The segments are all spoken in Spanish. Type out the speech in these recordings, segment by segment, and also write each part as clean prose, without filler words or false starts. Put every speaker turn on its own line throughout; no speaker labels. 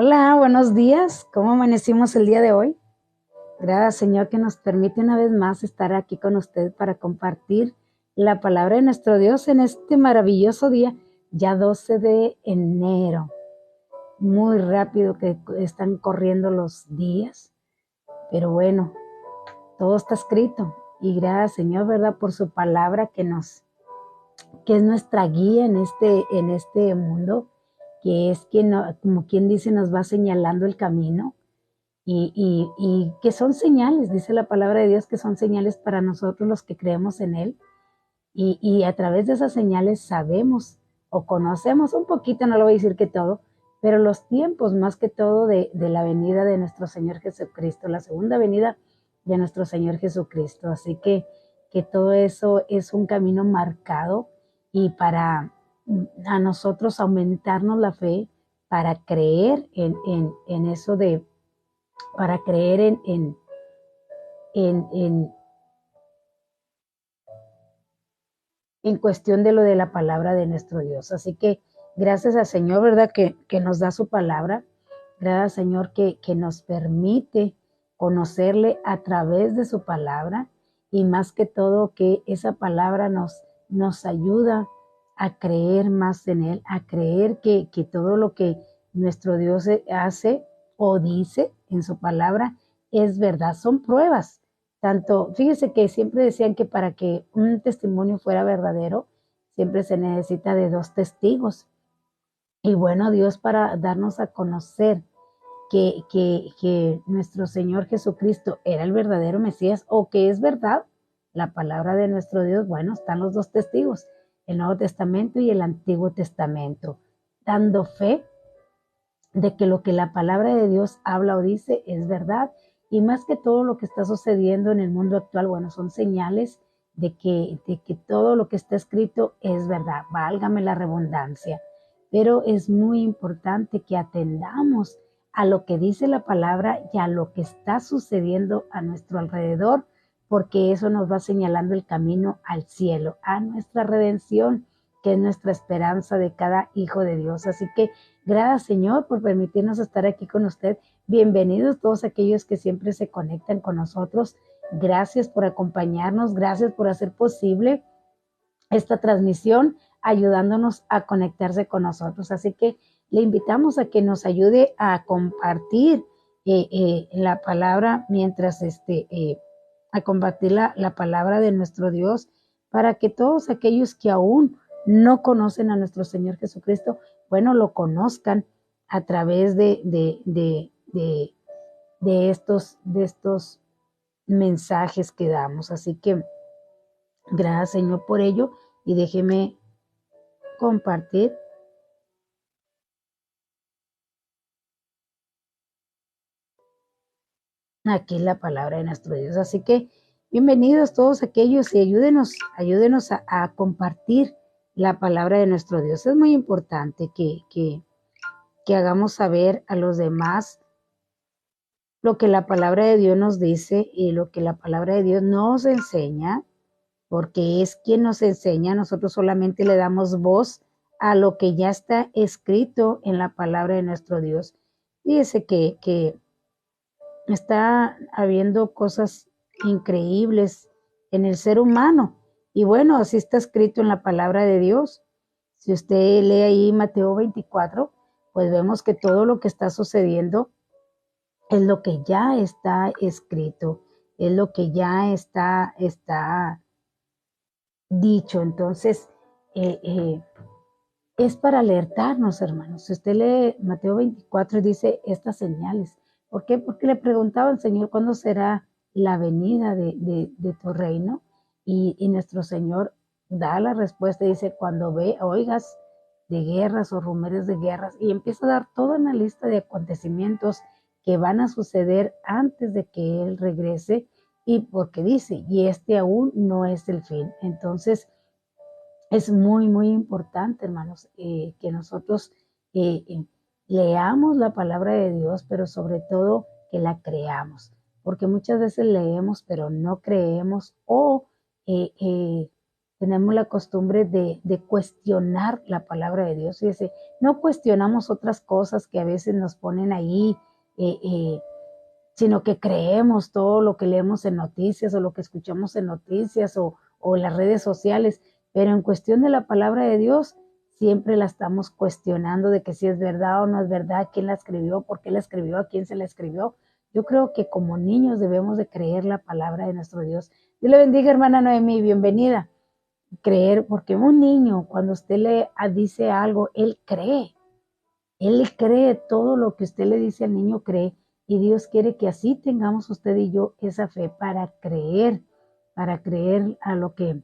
Hola, buenos días. ¿Cómo amanecimos el día de hoy? Gracias, Señor, que nos permite una vez más estar aquí con usted para compartir la palabra de nuestro Dios en este maravilloso día, ya 12 de enero. Muy rápido que están corriendo los días, pero bueno, todo está escrito. Y gracias, Señor, ¿verdad? Por su palabra que es nuestra guía en este mundo, que es quien, como quien dice, nos va señalando el camino y que son señales, dice la palabra de Dios, que son señales para nosotros los que creemos en Él. Y a través de esas señales sabemos o conocemos un poquito, no lo voy a decir que todo, pero los tiempos más que todo de la venida de nuestro Señor Jesucristo, la segunda venida de nuestro Señor Jesucristo. Así que todo eso es un camino marcado y para a nosotros aumentarnos la fe, para creer en eso para creer en en cuestión de lo de la palabra de nuestro Dios. Así que gracias al Señor, ¿verdad? Que nos da su palabra. Gracias, Señor, que nos permite conocerle a través de su palabra y más que todo que esa palabra nos ayuda a creer más en Él, a creer que todo lo que nuestro Dios hace o dice en su palabra es verdad, son pruebas. Tanto, fíjese que siempre decían que para que un testimonio fuera verdadero, siempre se necesita de dos testigos. Y bueno, Dios para darnos a conocer que nuestro Señor Jesucristo era el verdadero Mesías o que es verdad la palabra de nuestro Dios, bueno, están los dos testigos, el Nuevo Testamento y el Antiguo Testamento, dando fe de que lo que la palabra de Dios habla o dice es verdad y más que todo lo que está sucediendo en el mundo actual, bueno, son señales de que todo lo que está escrito es verdad, válgame la redundancia, pero es muy importante que atendamos a lo que dice la palabra y a lo que está sucediendo a nuestro alrededor, porque eso nos va señalando el camino al cielo, a nuestra redención, que es nuestra esperanza de cada hijo de Dios. Así que gracias, Señor, por permitirnos estar aquí con usted. Bienvenidos todos aquellos que siempre se conectan con nosotros. Gracias por acompañarnos, gracias por hacer posible esta transmisión, ayudándonos a conectarse con nosotros. Así que le invitamos a que nos ayude a compartir la palabra a compartir la palabra de nuestro Dios, para que todos aquellos que aún no conocen a nuestro Señor Jesucristo, bueno, lo conozcan a través de estos mensajes que damos. Así que gracias, Señor, por ello y déjeme compartir aquí la palabra de nuestro Dios. Así que bienvenidos todos aquellos y ayúdenos a compartir la palabra de nuestro Dios. Es muy importante que hagamos saber a los demás lo que la palabra de Dios nos dice y lo que la palabra de Dios nos enseña, porque es quien nos enseña. Nosotros solamente le damos voz a lo que ya está escrito en la palabra de nuestro Dios. Fíjese que está habiendo cosas increíbles en el ser humano. Y bueno, así está escrito en la palabra de Dios. Si usted lee ahí Mateo 24, pues vemos que todo lo que está sucediendo es lo que ya está escrito, es lo que ya está dicho. Entonces, eh, eh, es para alertarnos, hermanos. Si usted lee Mateo 24 y dice estas señales, ¿por qué? Porque le preguntaba al Señor cuándo será la venida de tu reino y nuestro Señor da la respuesta y dice, cuando oigas de guerras o rumores de guerras y empieza a dar toda una lista de acontecimientos que van a suceder antes de que Él regrese y porque dice, y este aún no es el fin. Entonces, es muy, muy importante, hermanos, que nosotros leamos la palabra de Dios, pero sobre todo que la creamos, porque muchas veces leemos, pero no creemos o eh, eh, tenemos la costumbre de cuestionar la palabra de Dios. Fíjese, no cuestionamos otras cosas que a veces nos ponen ahí, eh, eh, sino que creemos todo lo que leemos en noticias o lo que escuchamos en noticias o en las redes sociales, pero en cuestión de la palabra de Dios, siempre la estamos cuestionando de que si es verdad o no es verdad, quién la escribió, por qué la escribió, a quién se la escribió. Yo creo que como niños debemos de creer la palabra de nuestro Dios. Dios le bendiga, hermana Noemí, bienvenida. Creer, porque un niño, cuando usted le dice algo, él cree todo lo que usted le dice al niño, cree, y Dios quiere que así tengamos usted y yo esa fe para creer a lo que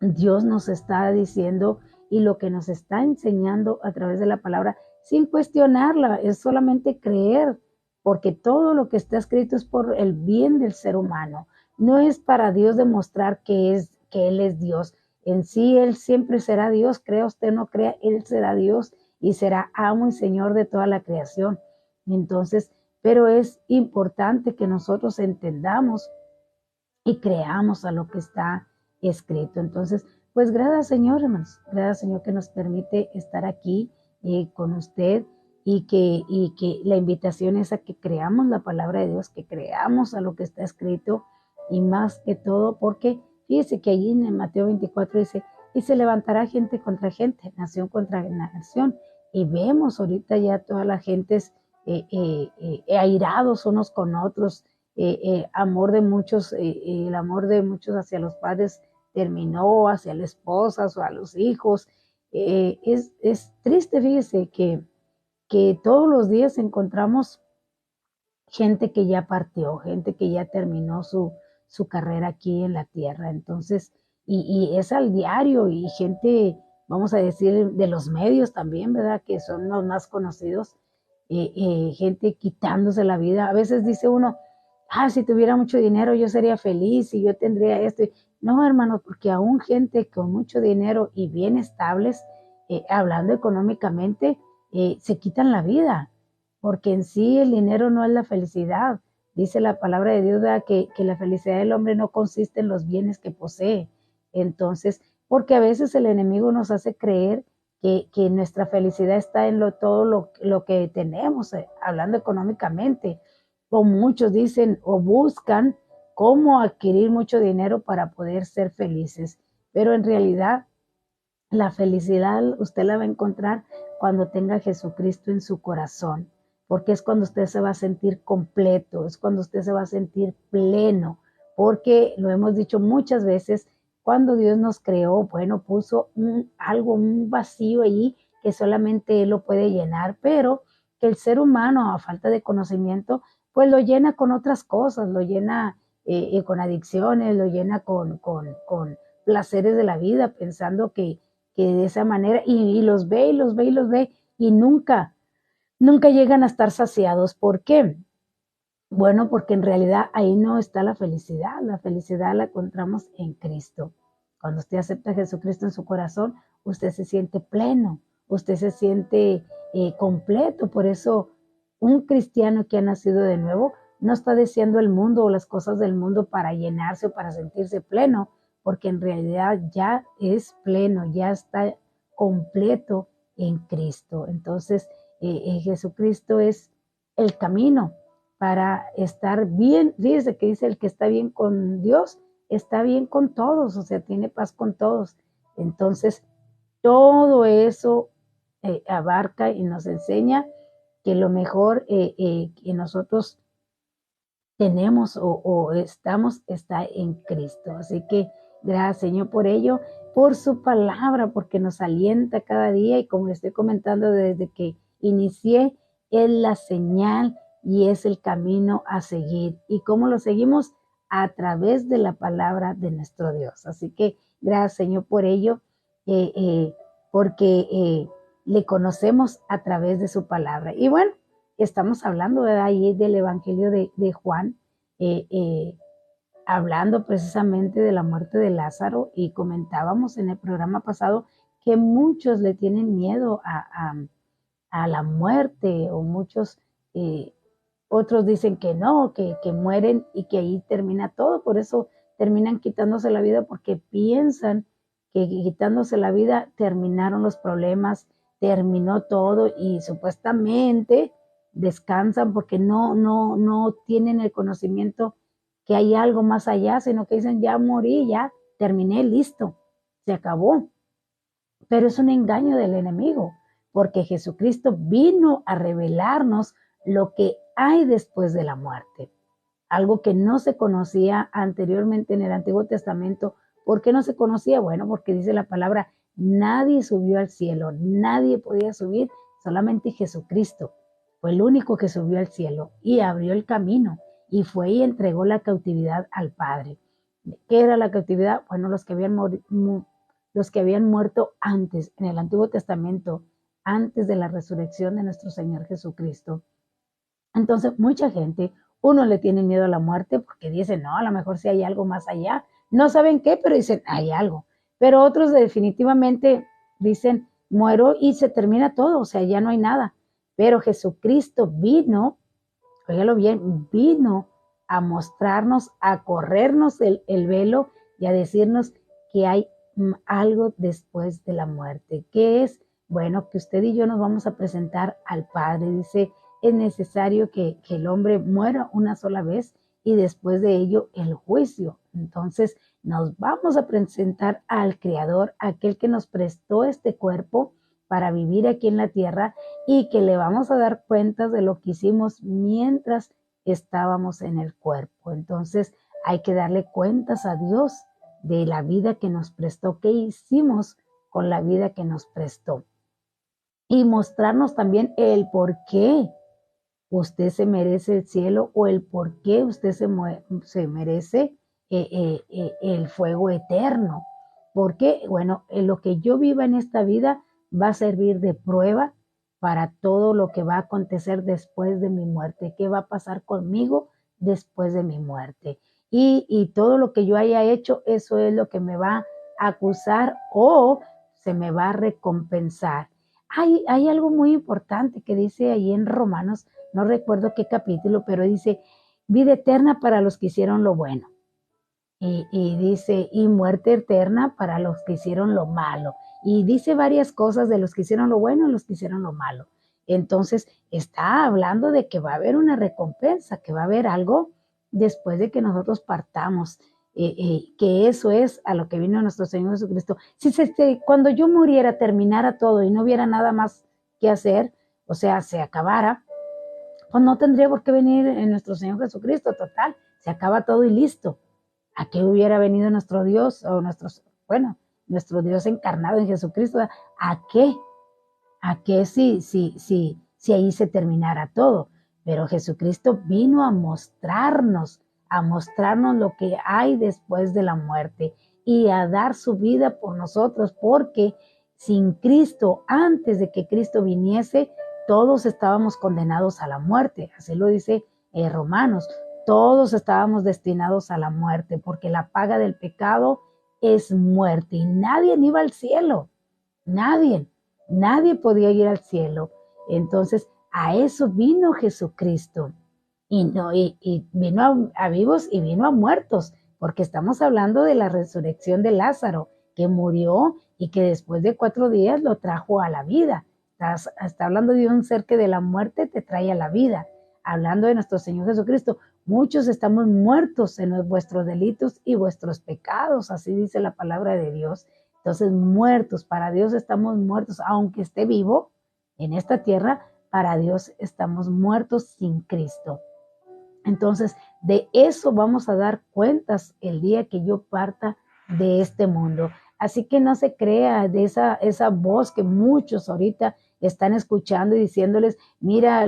Dios nos está diciendo y lo que nos está enseñando a través de la palabra, sin cuestionarla, es solamente creer, porque todo lo que está escrito es por el bien del ser humano, no es para Dios demostrar que Él es Dios. En sí, Él siempre será Dios, crea usted o no crea, Él será Dios y será amo y Señor de toda la creación. Entonces, pero es importante que nosotros entendamos y creamos a lo que está escrito. Entonces, pues gracias Señor, hermanos, gracias Señor que nos permite estar aquí con usted y que la invitación es a que creamos la palabra de Dios, que creamos a lo que está escrito y más que todo porque fíjese que allí en Mateo 24 dice, y se levantará gente contra gente, nación contra nación. Y vemos ahorita ya todas las gentes airados unos con otros, amor de muchos, el amor de muchos hacia los padres terminó, hacia las esposas o a los hijos. Es triste, fíjese, que todos los días encontramos gente que ya partió, gente que ya terminó su carrera aquí en la tierra. Entonces, y es al diario y gente, vamos a decir, de los medios también, ¿verdad? Que son los más conocidos, gente quitándose la vida. A veces dice uno, si tuviera mucho dinero yo sería feliz y yo tendría esto. No, hermanos, porque aún gente con mucho dinero y bien estables, hablando económicamente, se quitan la vida porque en sí el dinero no es la felicidad. Dice la palabra de Dios que la felicidad del hombre no consiste en los bienes que posee. Entonces, porque a veces el enemigo nos hace creer que nuestra felicidad está en todo lo que tenemos, hablando económicamente. O muchos dicen o buscan cómo adquirir mucho dinero para poder ser felices. Pero en realidad la felicidad usted la va a encontrar cuando tenga a Jesucristo en su corazón, porque es cuando usted se va a sentir completo, es cuando usted se va a sentir pleno, porque lo hemos dicho muchas veces, cuando Dios nos creó, bueno, puso un vacío allí que solamente Él lo puede llenar, pero que el ser humano, a falta de conocimiento, pues lo llena con otras cosas, lo llena con adicciones, lo llena con placeres de la vida, pensando que de esa manera, y los ve, y los ve, y los ve, y nunca llegan a estar saciados. ¿Por qué? Bueno, porque en realidad ahí no está la felicidad la encontramos en Cristo. Cuando usted acepta a Jesucristo en su corazón, usted se siente pleno, usted se siente completo. Por eso un cristiano que ha nacido de nuevo no está deseando el mundo o las cosas del mundo para llenarse o para sentirse pleno, porque en realidad ya es pleno, ya está completo en Cristo. Entonces, Jesucristo es el camino para estar bien. Fíjese que dice el que está bien con Dios, está bien con todos, o sea, tiene paz con todos. Entonces, todo eso abarca y nos enseña que lo mejor que nosotros tenemos o estamos está en Cristo. Así que gracias Señor por ello, por su palabra, porque nos alienta cada día y como le estoy comentando desde que inicié, es la señal y es el camino a seguir. ¿Y cómo lo seguimos? A través de la palabra de nuestro Dios. Así que gracias Señor por ello, porque le conocemos a través de su palabra. Y bueno, estamos hablando ahí del Evangelio de Juan, eh, eh, hablando precisamente de la muerte de Lázaro y comentábamos en el programa pasado que muchos le tienen miedo a la muerte o muchos, otros dicen que no, que mueren y que ahí termina todo, por eso terminan quitándose la vida porque piensan que quitándose la vida terminaron los problemas, terminó todo y supuestamente descansan porque no tienen el conocimiento que hay algo más allá, sino que dicen, ya morí, ya terminé, listo, se acabó. Pero es un engaño del enemigo, porque Jesucristo vino a revelarnos lo que hay después de la muerte, algo que no se conocía anteriormente en el Antiguo Testamento. ¿Por qué no se conocía? Bueno, porque dice la palabra, nadie subió al cielo, nadie podía subir, solamente Jesucristo fue el único que subió al cielo y abrió el camino y fue y entregó la cautividad al Padre. ¿Qué era la cautividad? Bueno, los que habían muerto antes, en el Antiguo Testamento, antes de la resurrección de nuestro Señor Jesucristo. Entonces, mucha gente, uno le tiene miedo a la muerte porque dice, no, a lo mejor sí hay algo más allá. No saben qué, pero dicen, hay algo. Pero otros definitivamente dicen, muero y se termina todo, o sea, ya no hay nada. Pero Jesucristo vino, óigalo bien, vino a mostrarnos, a corrernos el velo y a decirnos que hay algo después de la muerte. ¿Qué es? Bueno, que usted y yo nos vamos a presentar al Padre. Dice, es necesario que el hombre muera una sola vez y después de ello el juicio. Entonces nos vamos a presentar al Creador, aquel que nos prestó este cuerpo para vivir aquí en la tierra y que le vamos a dar cuentas de lo que hicimos mientras estábamos en el cuerpo. Entonces hay que darle cuentas a Dios de la vida que nos prestó, qué hicimos con la vida que nos prestó. Y mostrarnos también el por qué usted se merece el cielo o el por qué usted se merece el fuego eterno. Porque, bueno, lo que yo viva en esta vida va a servir de prueba para todo lo que va a acontecer después de mi muerte, qué va a pasar conmigo después de mi muerte. Y todo lo que yo haya hecho, eso es lo que me va a acusar o se me va a recompensar. Hay algo muy importante que dice ahí en Romanos, no recuerdo qué capítulo, pero dice, vida eterna para los que hicieron lo bueno. Y dice, y muerte eterna para los que hicieron lo malo. Y dice varias cosas de los que hicieron lo bueno y los que hicieron lo malo. Entonces, está hablando de que va a haber una recompensa, que va a haber algo después de que nosotros partamos. Que eso es a lo que vino nuestro Señor Jesucristo. Si cuando yo muriera, terminara todo y no hubiera nada más que hacer, o sea, se acabara, pues no tendría por qué venir en nuestro Señor Jesucristo, total, se acaba todo y listo. ¿A qué hubiera venido nuestro Dios o nuestro Dios encarnado en Jesucristo? ¿A qué? ¿A qué si ahí se terminara todo? Pero Jesucristo vino a mostrarnos lo que hay después de la muerte y a dar su vida por nosotros, porque sin Cristo, antes de que Cristo viniese, todos estábamos condenados a la muerte. Así lo dice Romanos. Todos estábamos destinados a la muerte, porque la paga del pecado es muerte y nadie iba al cielo. Nadie podía ir al cielo. Entonces, a eso vino Jesucristo. Y vino a vivos y vino a muertos, porque estamos hablando de la resurrección de Lázaro, que murió y que después de 4 días lo trajo a la vida. Está hablando de un ser que de la muerte te trae a la vida. Hablando de nuestro Señor Jesucristo, muchos estamos muertos en vuestros delitos y vuestros pecados, así dice la palabra de Dios. Entonces, muertos, para Dios estamos muertos, aunque esté vivo en esta tierra, para Dios estamos muertos sin Cristo. Entonces, de eso vamos a dar cuentas el día que yo parta de este mundo. Así que no se crea de esa voz que muchos ahorita están escuchando y diciéndoles, mira,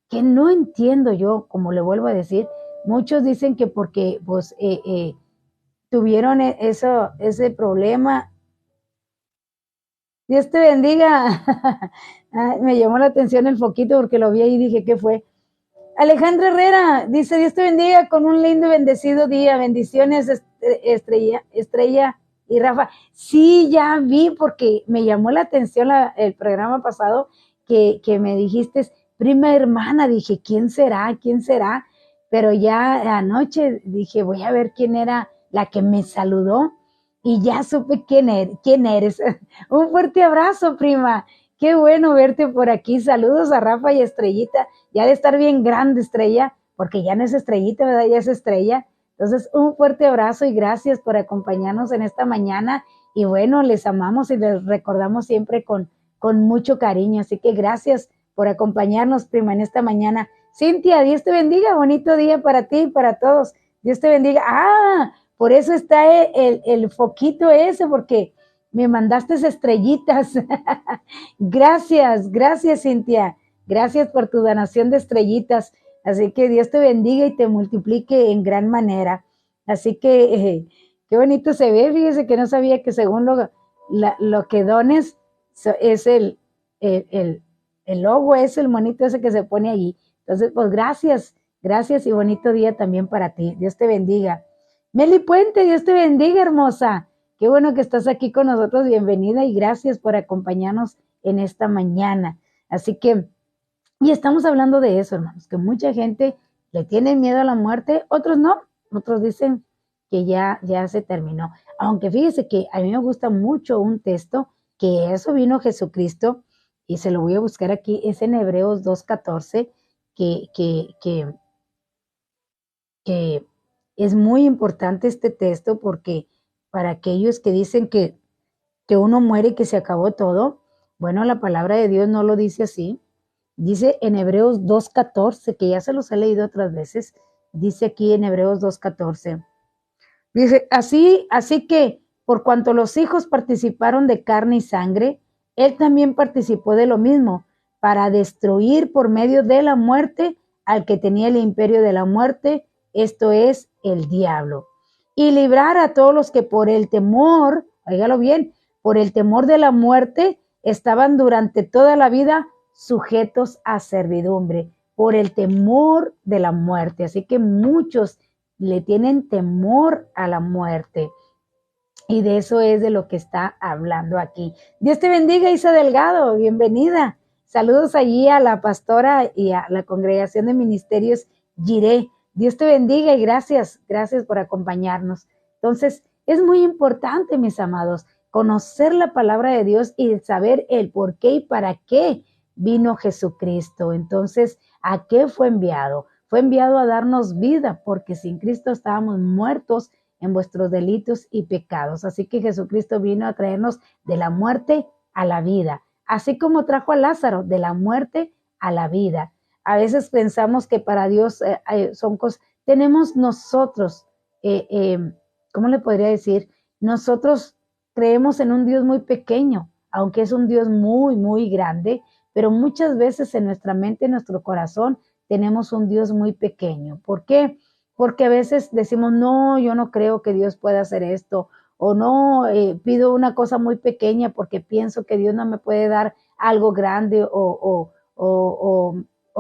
que no entiendo yo, como le vuelvo a decir, muchos dicen que porque pues tuvieron ese problema. Dios te bendiga. Me llamó la atención el foquito porque lo vi ahí y dije, ¿qué fue? Alejandra Herrera dice, Dios te bendiga con un lindo y bendecido día. Bendiciones, Estrella y Rafa. Sí, ya vi porque me llamó la atención el programa pasado que me dijiste, prima hermana. Dije, ¿quién será? ¿Quién será? Pero ya anoche dije, voy a ver quién era la que me saludó. y ya supe quién eres. Un fuerte abrazo, prima. Qué bueno verte por aquí. Saludos a Rafa y Estrellita. Ya de estar bien grande, Estrella, porque ya no es Estrellita, ¿verdad? Ya es Estrella. Entonces, un fuerte abrazo y gracias por acompañarnos en esta mañana. Y bueno, les amamos y les recordamos siempre con mucho cariño. Así que gracias por acompañarnos, prima, en esta mañana. Cintia, Dios te bendiga. Bonito día para ti y para todos. Dios te bendiga. Ah, por eso está el foquito ese, porque me mandaste estrellitas. Gracias, Cintia. Gracias por tu donación de estrellitas. Así que Dios te bendiga y te multiplique en gran manera. Así que qué bonito se ve. Fíjese que no sabía que según lo que dones es el logo, es el monito ese que se pone allí. Entonces, pues gracias y bonito día también para ti. Dios te bendiga. Meli Puente, Dios te bendiga, hermosa. Qué bueno que estás aquí con nosotros. Bienvenida y gracias por acompañarnos en esta mañana. Así que, y estamos hablando de eso, hermanos, que mucha gente le tiene miedo a la muerte, otros no, otros dicen que ya se terminó. Aunque fíjese que a mí me gusta mucho un texto, que eso vino Jesucristo, y se lo voy a buscar aquí, es en Hebreos 2:14, que, que, que, que es muy importante este texto porque para aquellos que dicen que uno muere y que se acabó todo, bueno, la palabra de Dios no lo dice así. Dice en Hebreos 2:14, que ya se los he leído otras veces, dice aquí en Hebreos 2:14. Dice, así que por cuanto los hijos participaron de carne y sangre, él también participó de lo mismo, para destruir por medio de la muerte al que tenía el imperio de la muerte, esto es el diablo, y librar a todos los que por el temor, óigalo bien, por el temor de la muerte, estaban durante toda la vida sujetos a servidumbre, por el temor de la muerte. Así que muchos le tienen temor a la muerte. Y de eso es de lo que está hablando aquí. Dios te bendiga, Isa Delgado, bienvenida. Saludos allí a la pastora y a la congregación de ministerios Jiré. Dios te bendiga y gracias por acompañarnos. Entonces, es muy importante, mis amados, conocer la palabra de Dios y saber el por qué y para qué vino Jesucristo. Entonces, ¿a qué fue enviado? Fue enviado a darnos vida, porque sin Cristo estábamos muertos en vuestros delitos y pecados. Así que Jesucristo vino a traernos de la muerte a la vida, así como trajo a Lázaro de la muerte a la vida. A veces pensamos que para Dios son cosas, tenemos nosotros, ¿cómo le podría decir? Nosotros creemos en un Dios muy pequeño, aunque es un Dios muy grande, pero muchas veces en nuestra mente, en nuestro corazón, tenemos un Dios muy pequeño. ¿Por qué? Porque a veces decimos, no, yo no creo que Dios pueda hacer esto, o no, pido una cosa muy pequeña porque pienso que Dios no me puede dar algo grande, o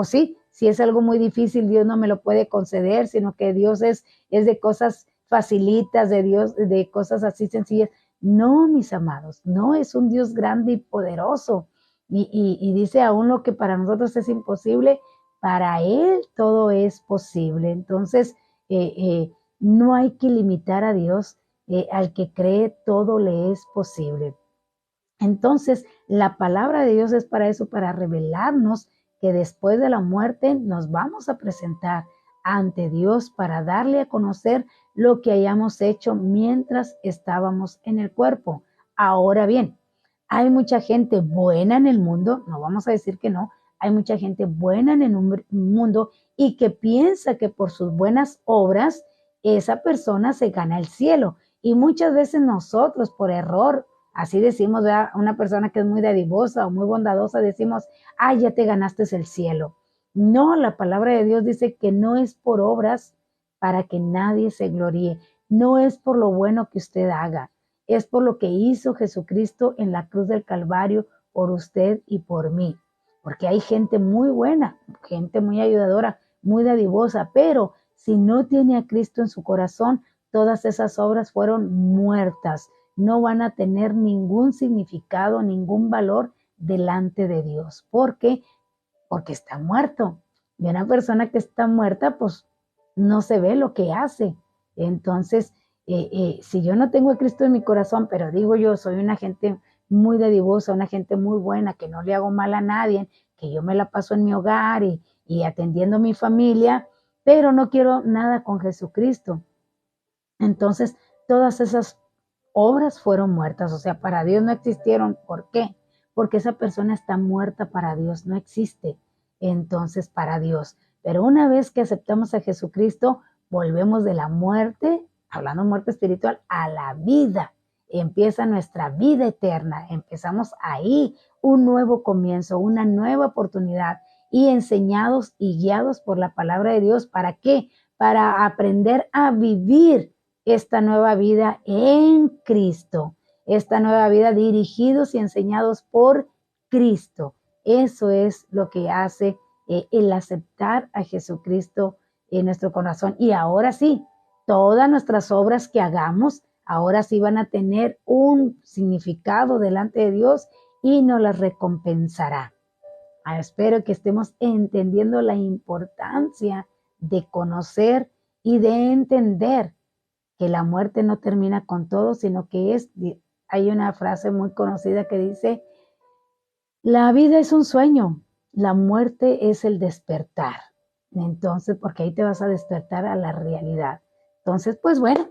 sí, si es algo muy difícil, Dios no me lo puede conceder, sino que Dios es de cosas facilitas, de Dios, de cosas así sencillas. No, mis amados, no, es un Dios grande y poderoso, y dice aún lo que para nosotros es imposible, para Él todo es posible. Entonces, no hay que limitar a Dios, al que cree todo le es posible. Entonces, la palabra de Dios es para eso, para revelarnos que después de la muerte nos vamos a presentar ante Dios para darle a conocer lo que hayamos hecho mientras estábamos en el cuerpo. Ahora bien, hay mucha gente buena en el mundo, no vamos a decir que no, hay mucha gente buena en el mundo y que piensa que por sus buenas obras esa persona se gana el cielo. Y muchas veces nosotros por error, así decimos, ¿verdad? Una persona que es muy dadivosa o muy bondadosa, decimos, ya te ganaste el cielo. No, la palabra de Dios dice que no es por obras para que nadie se gloríe, no es por lo bueno que usted haga, es por lo que hizo Jesucristo en la cruz del Calvario por usted y por mí. Porque hay gente muy buena, gente muy ayudadora, muy dadivosa, pero si no tiene a Cristo en su corazón, todas esas obras fueron muertas, no van a tener ningún significado, ningún valor delante de Dios. ¿Por qué? Porque está muerto. Y una persona que está muerta, pues no se ve lo que hace. Entonces, Si yo no tengo a Cristo en mi corazón, pero digo yo, soy una gente muy dadivosa, una gente muy buena, que no le hago mal a nadie, que yo me la paso en mi hogar y atendiendo a mi familia, pero no quiero nada con Jesucristo. Entonces, todas esas obras fueron muertas, o sea, para Dios no existieron. ¿Por qué? Porque esa persona está muerta para Dios, no existe entonces para Dios. Pero una vez que aceptamos a Jesucristo, volvemos de la muerte, hablando de muerte espiritual, a la vida. Empieza nuestra vida eterna, empezamos ahí un nuevo comienzo, una nueva oportunidad y enseñados y guiados por la palabra de Dios. ¿Para qué? Para aprender a vivir esta nueva vida en Cristo, esta nueva vida dirigidos y enseñados por Cristo. Eso es lo que hace el aceptar a Jesucristo en nuestro corazón. Y ahora sí, todas nuestras obras que hagamos, ahora sí van a tener un significado delante de Dios y nos las recompensará. Espero que estemos entendiendo la importancia de conocer y de entender que la muerte no termina con todo, sino que hay una frase muy conocida que dice, la vida es un sueño, la muerte es el despertar. Entonces, porque ahí te vas a despertar a la realidad. Entonces, pues bueno,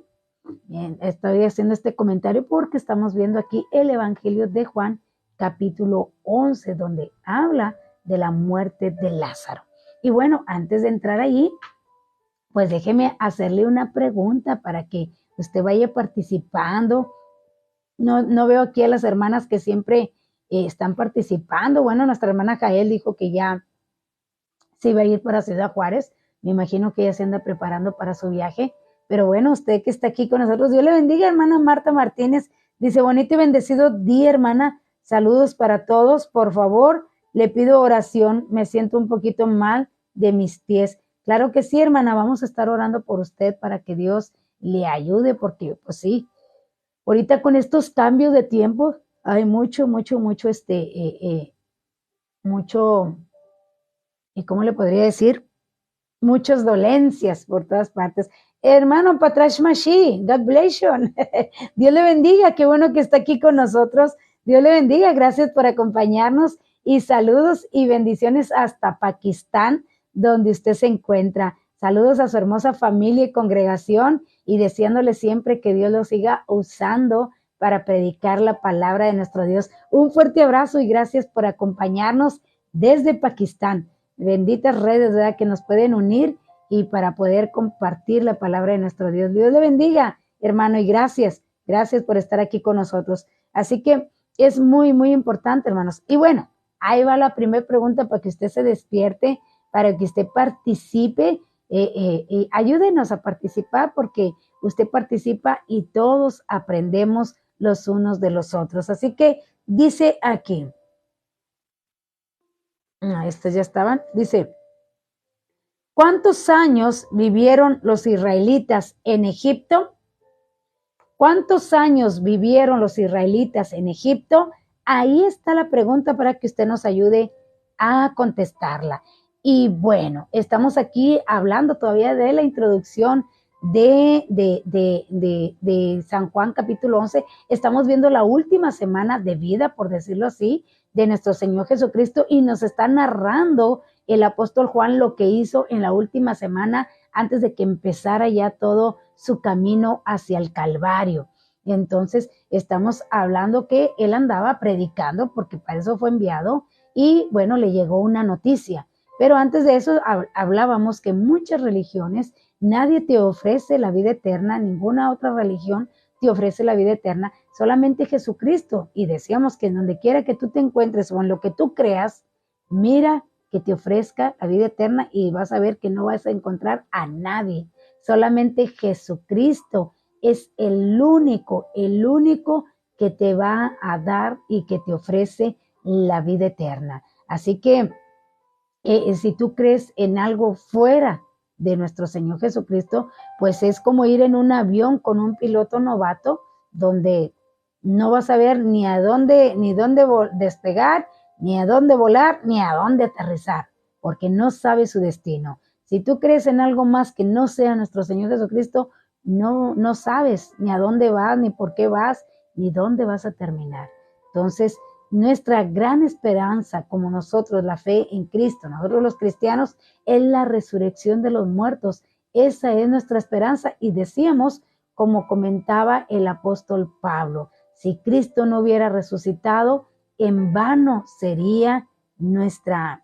bien, estoy haciendo este comentario porque estamos viendo aquí el Evangelio de Juan, capítulo 11, donde habla de la muerte de Lázaro. Y bueno, antes de entrar ahí, pues déjeme hacerle una pregunta para que usted vaya participando. No veo aquí a las hermanas que siempre están participando. Bueno, nuestra hermana Jael dijo que ya se iba a ir para Ciudad Juárez. Me imagino que ella se anda preparando para su viaje. Pero bueno, usted que está aquí con nosotros, Dios le bendiga, hermana Marta Martínez. Dice, bonito y bendecido día, hermana. Saludos para todos. Por favor, le pido oración. Me siento un poquito mal de mis pies. Claro que sí, hermana. Vamos a estar orando por usted para que Dios le ayude, porque pues sí, ahorita con estos cambios de tiempo hay mucho, ¿y cómo le podría decir? Muchas dolencias por todas partes. Hermano Patrash Mashi, God bless you. Dios le bendiga, qué bueno que está aquí con nosotros. Dios le bendiga, gracias por acompañarnos y saludos y bendiciones hasta Pakistán, donde usted se encuentra. Saludos a su hermosa familia y congregación y deseándole siempre que Dios lo siga usando para predicar la palabra de nuestro Dios. Un fuerte abrazo y gracias por acompañarnos desde Pakistán. Benditas redes, ¿verdad?, que nos pueden unir y para poder compartir la palabra de nuestro Dios. Dios le bendiga, hermano, y gracias por estar aquí con nosotros. Así que es muy, muy importante, hermanos. Y bueno, ahí va la primera pregunta para que usted se despierte, para que usted participe. Ayúdenos a participar porque usted participa y todos aprendemos los unos de los otros. Así que dice aquí, estos ya estaban, dice, ¿cuántos años vivieron los israelitas en Egipto? ¿Cuántos años vivieron los israelitas en Egipto? Ahí está la pregunta para que usted nos ayude a contestarla. Y bueno, estamos aquí hablando todavía de la introducción de San Juan capítulo 11. Estamos viendo la última semana de vida, por decirlo así, de nuestro Señor Jesucristo y nos está narrando el apóstol Juan lo que hizo en la última semana antes de que empezara ya todo su camino hacia el Calvario. Y entonces estamos hablando que él andaba predicando porque para eso fue enviado y bueno, le llegó una noticia. Pero antes de eso hablábamos que muchas religiones, nadie te ofrece la vida eterna, ninguna otra religión te ofrece la vida eterna, solamente Jesucristo. Y decíamos que en donde quiera que tú te encuentres o en lo que tú creas, mira que te ofrezca la vida eterna y vas a ver que no vas a encontrar a nadie. Solamente Jesucristo es el único que te va a dar y que te ofrece la vida eterna. Así que si tú crees en algo fuera de nuestro Señor Jesucristo, pues es como ir en un avión con un piloto novato donde no vas a ver ni dónde despegar, ni a dónde volar, ni a dónde aterrizar, porque no sabe su destino. Si tú crees en algo más que no sea nuestro Señor Jesucristo, no sabes ni a dónde vas, ni por qué vas, ni dónde vas a terminar. Entonces, nuestra gran esperanza, como nosotros, la fe en Cristo, nosotros los cristianos, es la resurrección de los muertos. Esa es nuestra esperanza. Y decíamos, como comentaba el apóstol Pablo, si Cristo no hubiera resucitado, en vano sería nuestra.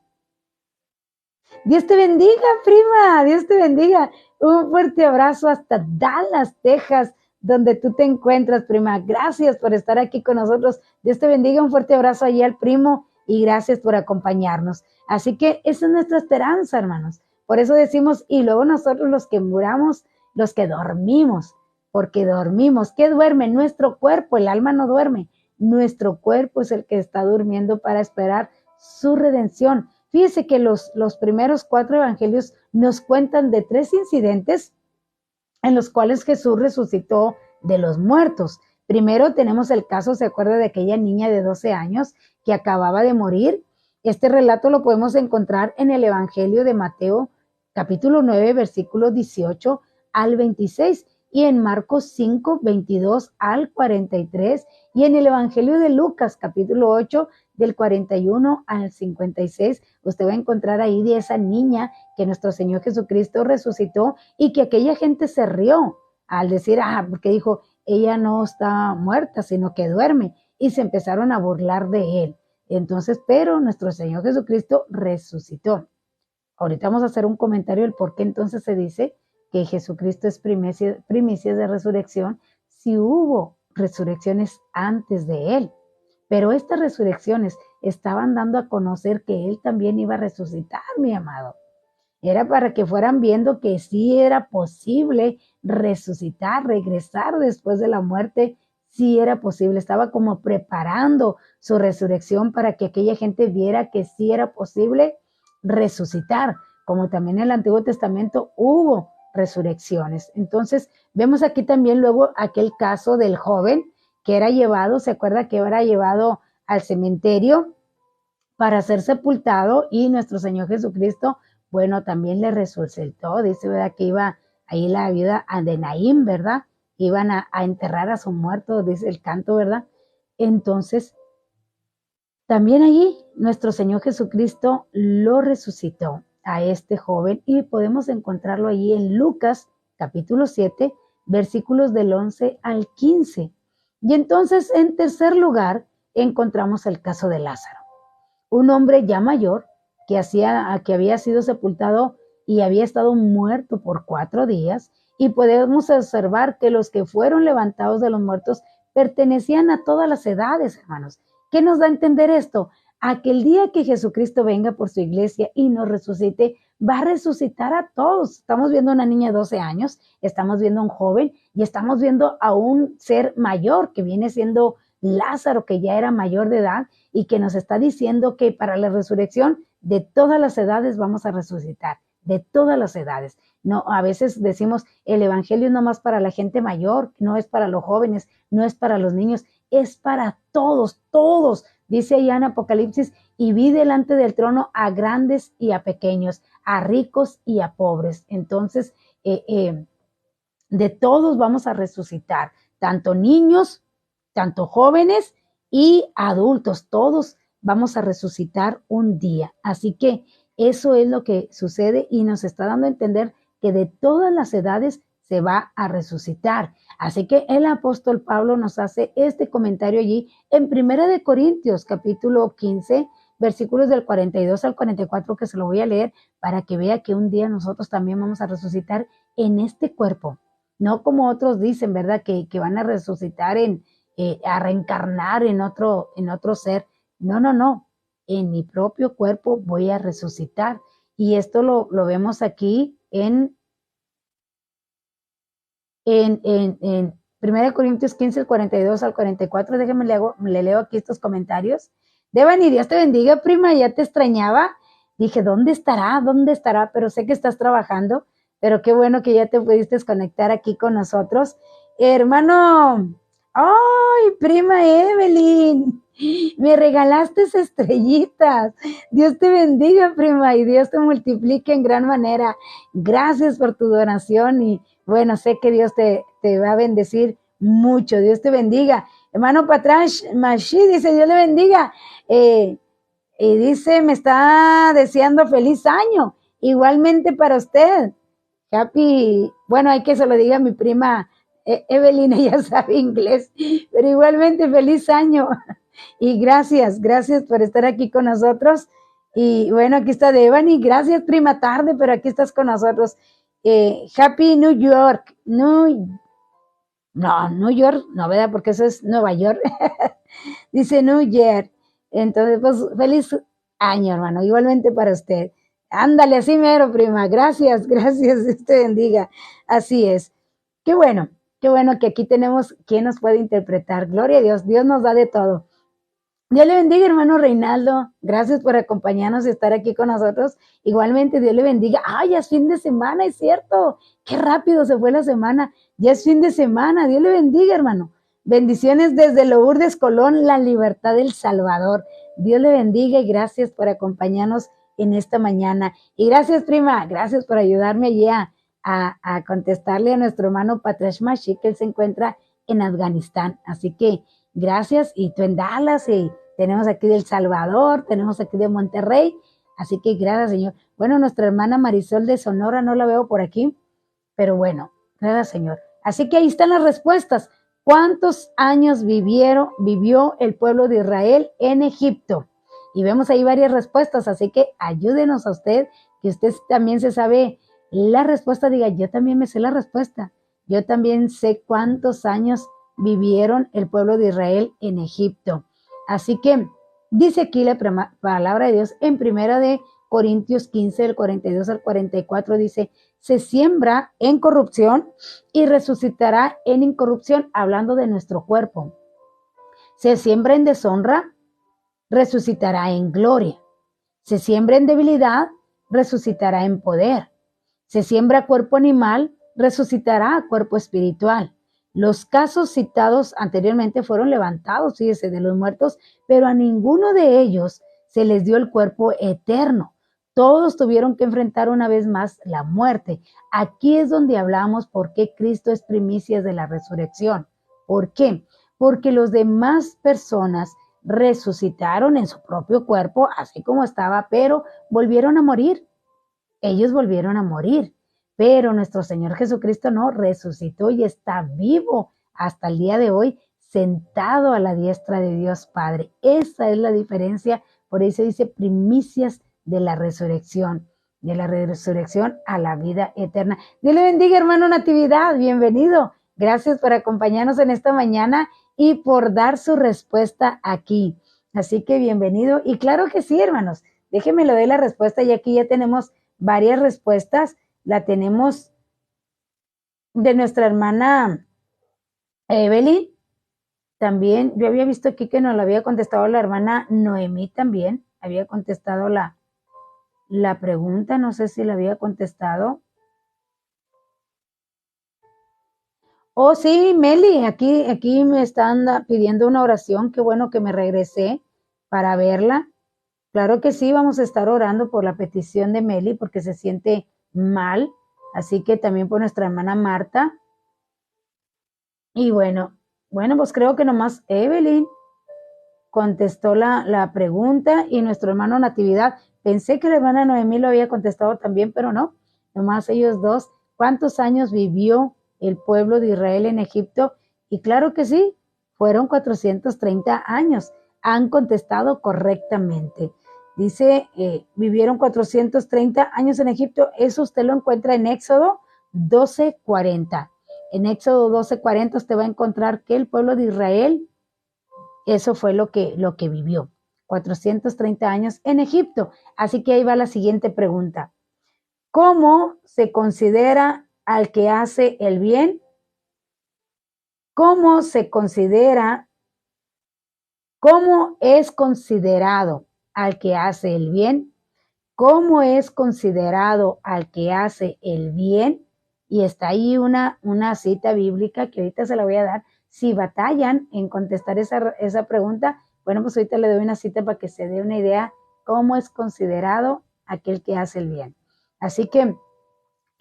Dios te bendiga, prima, Dios te bendiga. Un fuerte abrazo hasta Dallas, Texas, donde tú te encuentras, prima. Gracias por estar aquí con nosotros. Dios te bendiga, un fuerte abrazo allí al primo y gracias por acompañarnos. Así que esa es nuestra esperanza, hermanos. Por eso decimos, y luego nosotros los que muramos, los que dormimos, porque dormimos. ¿Qué duerme? Nuestro cuerpo, el alma no duerme. Nuestro cuerpo es el que está durmiendo para esperar su redención. Fíjese que los primeros 4 evangelios nos cuentan de 3 incidentes en los cuales Jesús resucitó de los muertos. Primero tenemos el caso, ¿se acuerda de aquella niña de 12 años que acababa de morir? Este relato lo podemos encontrar en el Evangelio de Mateo, capítulo 9, versículos 18 al 26, y en Marcos 5, 22 al 43, y en el Evangelio de Lucas, capítulo 8, del 41 al 56, usted va a encontrar ahí de esa niña que nuestro Señor Jesucristo resucitó y que aquella gente se rió al decir, porque dijo, ella no está muerta, sino que duerme, y se empezaron a burlar de él. Entonces, pero nuestro Señor Jesucristo resucitó. Ahorita vamos a hacer un comentario del por qué entonces se dice que Jesucristo es primicias de resurrección, si hubo resurrecciones antes de él. Pero estas resurrecciones estaban dando a conocer que él también iba a resucitar, mi amado. Era para que fueran viendo que sí era posible resucitar, regresar después de la muerte, sí era posible. Estaba como preparando su resurrección para que aquella gente viera que sí era posible resucitar, como también en el Antiguo Testamento hubo resurrecciones. Entonces, vemos aquí también luego aquel caso del joven que era llevado, ¿se acuerda que era llevado al cementerio para ser sepultado? Y nuestro Señor Jesucristo, bueno, también le resucitó, dice, ¿verdad? Que iba ahí la viuda de Naín, ¿verdad? Iban a enterrar a su muerto, dice el canto, ¿verdad? Entonces, también allí nuestro Señor Jesucristo lo resucitó a este joven y podemos encontrarlo allí en Lucas capítulo 7, versículos del 11 al 15. Y entonces, en tercer lugar, encontramos el caso de Lázaro, un hombre ya mayor que había sido sepultado y había estado muerto por 4 días, y podemos observar que los que fueron levantados de los muertos pertenecían a todas las edades, hermanos. ¿Qué nos da a entender esto? A que el día que Jesucristo venga por su iglesia y nos resucite, va a resucitar a todos. Estamos viendo a una niña de 12 años, estamos viendo a un joven y estamos viendo a un ser mayor que viene siendo Lázaro, que ya era mayor de edad y que nos está diciendo que para la resurrección de todas las edades vamos a resucitar, de todas las edades. No, a veces decimos el evangelio no más para la gente mayor, no es para los jóvenes, no es para los niños, es para todos, todos. Dice allá en Apocalipsis, y vi delante del trono a grandes y a pequeños, a ricos y a pobres. Entonces, de todos vamos a resucitar, tanto niños, tanto jóvenes y adultos, todos vamos a resucitar un día. Así que eso es lo que sucede y nos está dando a entender que de todas las edades se va a resucitar. Así que el apóstol Pablo nos hace este comentario allí en 1 de Corintios, capítulo 15, versículos del 42 al 44, que se lo voy a leer para que vea que un día nosotros también vamos a resucitar en este cuerpo. No como otros dicen, ¿verdad? Que van a resucitar a reencarnar en otro ser. No, no, no. En mi propio cuerpo voy a resucitar. Y esto lo vemos aquí en 1 Corintios 15, el 42 al 44. Déjenme le leo aquí estos comentarios. Devani, Dios te bendiga, prima, ya te extrañaba. Dije, ¿dónde estará? ¿Dónde estará? Pero sé que estás trabajando, pero qué bueno que ya te pudiste conectar aquí con nosotros. Hermano, ¡ay, prima Evelyn! Me regalaste estrellitas. Dios te bendiga, prima, y Dios te multiplique en gran manera. Gracias por tu donación y Bueno, sé que Dios te va a bendecir mucho. Dios te bendiga. Hermano Patrash Mashi dice, Dios le bendiga. Y dice, me está deseando feliz año. Igualmente para usted. Happy, bueno, hay que se lo diga a mi prima Evelyn, ella sabe inglés, pero igualmente feliz año. Y gracias por estar aquí con nosotros. Y bueno, aquí está Devani, gracias prima tarde, pero aquí estás con nosotros. Happy New York, New York, no, ¿verdad? Porque eso es Nueva York. Dice New Year. Entonces, pues, feliz año, hermano. Igualmente para usted. Ándale, así mero, prima. Gracias, Dios te bendiga. Así es. Qué bueno que aquí tenemos quien nos puede interpretar. Gloria a Dios. Dios nos da de todo. Dios le bendiga, hermano Reinaldo. Gracias por acompañarnos y estar aquí con nosotros. Igualmente, Dios le bendiga. ¡Ay, ya es fin de semana! Es cierto. Qué rápido se fue la semana. Ya es fin de semana. Dios le bendiga, hermano. Bendiciones desde Lourdes, Colón, la libertad del Salvador. Dios le bendiga y gracias por acompañarnos en esta mañana. Y gracias, prima. Gracias por ayudarme allí a contestarle a nuestro hermano Patrash Mashi, que él se encuentra en Afganistán. Así que gracias. Y tú en Dallas y tenemos aquí de El Salvador, tenemos aquí de Monterrey, así que gracias, Señor. Bueno, nuestra hermana Marisol de Sonora, no la veo por aquí, pero bueno, gracias, Señor. Así que ahí están las respuestas. ¿Cuántos años vivió el pueblo de Israel en Egipto? Y vemos ahí varias respuestas, así que ayúdenos a usted, que usted también se sabe la respuesta, diga, yo también me sé la respuesta. Yo también sé cuántos años vivieron el pueblo de Israel en Egipto. Así que dice aquí la palabra de Dios en primera de Corintios 15, del 42 al 44, dice, se siembra en corrupción y resucitará en incorrupción, hablando de nuestro cuerpo. Se siembra en deshonra, resucitará en gloria. Se siembra en debilidad, resucitará en poder. Se siembra cuerpo animal, resucitará cuerpo espiritual. Los casos citados anteriormente fueron levantados, fíjese, de los muertos, pero a ninguno de ellos se les dio el cuerpo eterno. Todos tuvieron que enfrentar una vez más la muerte. Aquí es donde hablamos por qué Cristo es primicias de la resurrección. ¿Por qué? Porque los demás personas resucitaron en su propio cuerpo, así como estaba, pero volvieron a morir. Ellos volvieron a morir, pero nuestro Señor Jesucristo no, resucitó y está vivo hasta el día de hoy, sentado a la diestra de Dios Padre. Esa es la diferencia, por eso dice primicias de la resurrección a la vida eterna. Dios le bendiga, hermano Natividad, bienvenido. Gracias por acompañarnos en esta mañana y por dar su respuesta aquí. Así que bienvenido. Y claro que sí, hermanos, déjenme lo de la respuesta y aquí ya tenemos varias respuestas. La tenemos de nuestra hermana Evelyn. También yo había visto aquí que nos lo había contestado la hermana Noemí también. Había contestado la pregunta. No sé si la había contestado. Oh, sí, Meli, aquí me están pidiendo una oración. Qué bueno que me regresé para verla. Claro que sí, vamos a estar orando por la petición de Meli porque se siente mal. Así que también por nuestra hermana Marta. Y bueno, pues creo que nomás Evelyn contestó la pregunta y nuestro hermano Natividad. Pensé que la hermana Noemí lo había contestado también, pero no, nomás ellos dos. ¿Cuántos años vivió el pueblo de Israel en Egipto? Y claro que sí, fueron 430 años. Han contestado correctamente. Dice, vivieron 430 años en Egipto. Eso usted lo encuentra en Éxodo 12:40. En Éxodo 12:40 usted va a encontrar que el pueblo de Israel, eso fue lo que vivió. 430 años en Egipto. Así que ahí va la siguiente pregunta. ¿Cómo se considera al que hace el bien? ¿Cómo es considerado al que hace el bien? ¿Cómo es considerado al que hace el bien? Y está ahí una cita bíblica que ahorita se la voy a dar. Si batallan en contestar esa pregunta, bueno, pues ahorita le doy una cita para que se dé una idea cómo es considerado aquel que hace el bien. Así que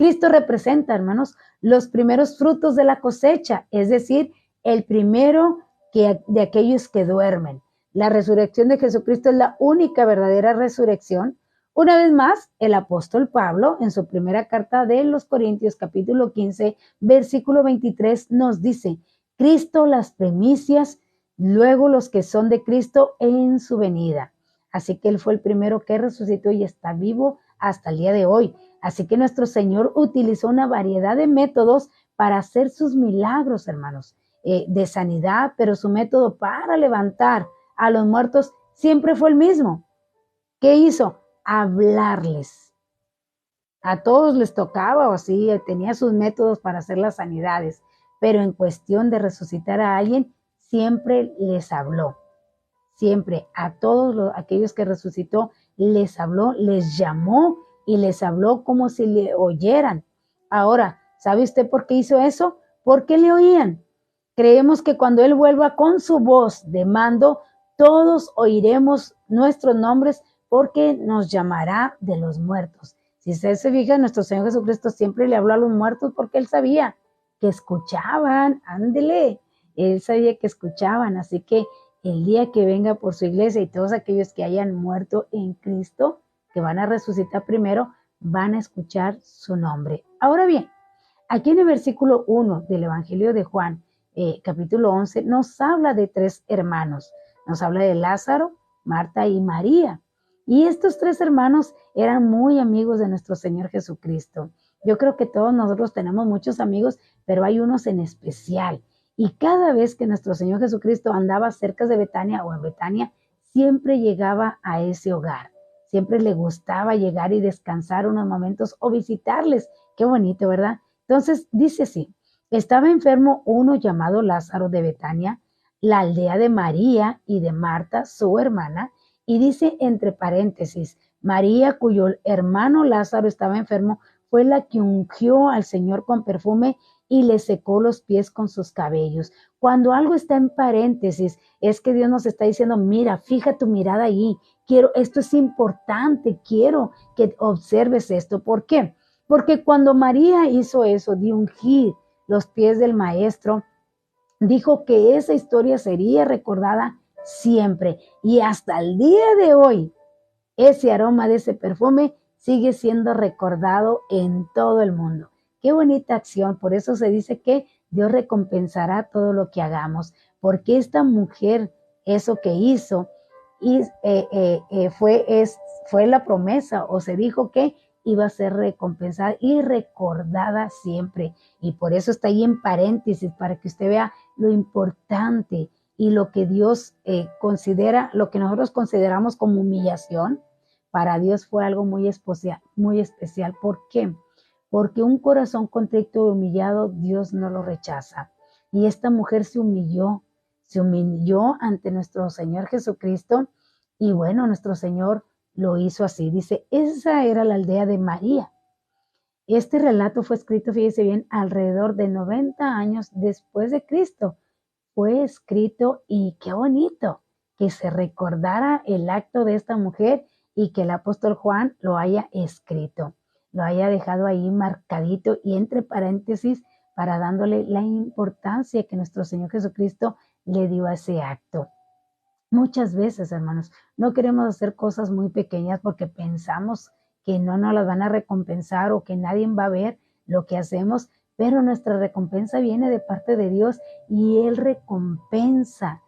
Cristo representa, hermanos, los primeros frutos de la cosecha, es decir, el primero de aquellos que duermen. La resurrección de Jesucristo es la única verdadera resurrección. Una vez más, el apóstol Pablo, en su primera carta de los Corintios, capítulo 15, versículo 23, nos dice: Cristo las primicias, luego los que son de Cristo en su venida. Así que Él fue el primero que resucitó y está vivo hasta el día de hoy. Así que nuestro Señor utilizó una variedad de métodos para hacer sus milagros, hermanos, de sanidad, pero su método para levantar a los muertos siempre fue el mismo. ¿Qué hizo? Hablarles. A todos les tocaba o así, tenía sus métodos para hacer las sanidades, pero en cuestión de resucitar a alguien, siempre les habló. Siempre a todos aquellos que resucitó, les habló, les llamó y les habló como si le oyeran. Ahora, ¿sabe usted por qué hizo eso? Porque le oían. Creemos que cuando Él vuelva con su voz de mando, todos oiremos nuestros nombres porque nos llamará de los muertos. Si usted se fija, nuestro Señor Jesucristo siempre le habló a los muertos porque Él sabía que escuchaban, ándele, Él sabía que escuchaban, así que el día que venga por su iglesia y todos aquellos que hayan muerto en Cristo, que van a resucitar primero, van a escuchar su nombre. Ahora bien, aquí en el versículo 1 del Evangelio de Juan, capítulo 11, nos habla de tres hermanos. Nos habla de Lázaro, Marta y María. Y estos tres hermanos eran muy amigos de nuestro Señor Jesucristo. Yo creo que todos nosotros tenemos muchos amigos, pero hay unos en especial. Y cada vez que nuestro Señor Jesucristo andaba cerca de Betania o en Betania, siempre llegaba a ese hogar. Siempre le gustaba llegar y descansar unos momentos o visitarles. Qué bonito, ¿verdad? Entonces dice así: estaba enfermo uno llamado Lázaro de Betania, la aldea de María y de Marta, su hermana, y dice entre paréntesis, María, cuyo hermano Lázaro estaba enfermo, fue la que ungió al Señor con perfume y le secó los pies con sus cabellos. Cuando algo está en paréntesis, es que Dios nos está diciendo: mira, fija tu mirada ahí, esto es importante, quiero que observes esto. ¿Por qué? Porque cuando María hizo eso de ungir los pies del maestro, dijo que esa historia sería recordada siempre. Y hasta el día de hoy, ese aroma de ese perfume sigue siendo recordado en todo el mundo. Qué bonita acción. Por eso se dice que Dios recompensará todo lo que hagamos. Porque esta mujer, eso que hizo, y, fue la promesa, o se dijo que iba a ser recompensada y recordada siempre. Y por eso está ahí en paréntesis, para que usted vea lo importante y lo que Dios considera, lo que nosotros consideramos como humillación, para Dios fue algo muy especial, muy especial. ¿Por qué? Porque un corazón contrito y humillado, Dios no lo rechaza. Y esta mujer se humilló ante nuestro Señor Jesucristo, y bueno, nuestro Señor lo hizo así. Dice, esa era la aldea de María. Este relato fue escrito, fíjese bien, alrededor de 90 años después de Cristo. Fue escrito, y qué bonito que se recordara el acto de esta mujer y que el apóstol Juan lo haya escrito, lo haya dejado ahí marcadito y entre paréntesis, para dándole la importancia que nuestro Señor Jesucristo le dio a ese acto. Muchas veces, hermanos, no queremos hacer cosas muy pequeñas porque pensamos que no nos las van a recompensar o que nadie va a ver lo que hacemos, pero nuestra recompensa viene de parte de Dios y Él recompensa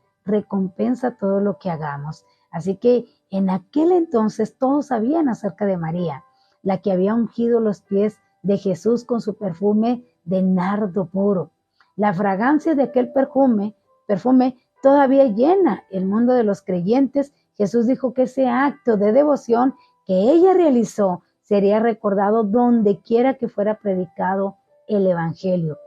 todo lo que hagamos. Así que en aquel entonces todos sabían acerca de María, la que había ungido los pies de Jesús con su perfume de nardo puro. La fragancia de aquel perfume todavía llena el mundo de los creyentes. Jesús dijo que ese acto de devoción que ella realizó sería recordado donde quiera que fuera predicado el evangelio.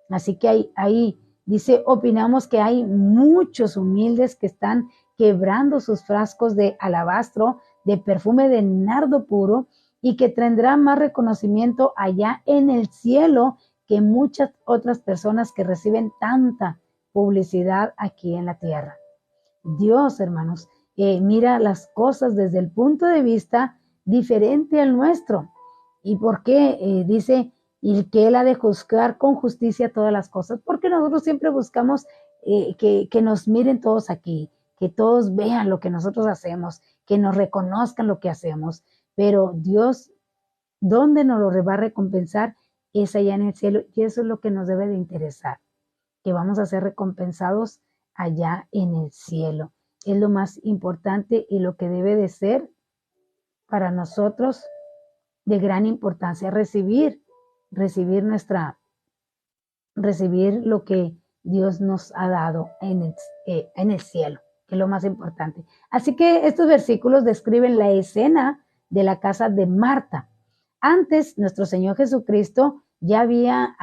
Así que ahí dice, opinamos que hay muchos humildes que están quebrando sus frascos de alabastro, de perfume de nardo puro, y que tendrán más reconocimiento allá en el cielo que muchas otras personas que reciben tanta publicidad aquí en la tierra. Dios, hermanos, mira las cosas desde el punto de vista diferente al nuestro. ¿Y por qué? Dice y que Él ha de juzgar con justicia todas las cosas, porque nosotros siempre buscamos que nos miren todos aquí, que todos vean lo que nosotros hacemos, que nos reconozcan lo que hacemos, pero Dios, ¿dónde nos lo va a recompensar? Es allá en el cielo, y eso es lo que nos debe de interesar, que vamos a ser recompensados allá en el cielo. Es lo más importante y lo que debe de ser para nosotros de gran importancia, recibir recibir lo que Dios nos ha dado en el cielo, que es lo más importante. Así que estos versículos describen la escena de la casa de Marta. Antes, nuestro Señor Jesucristo ya había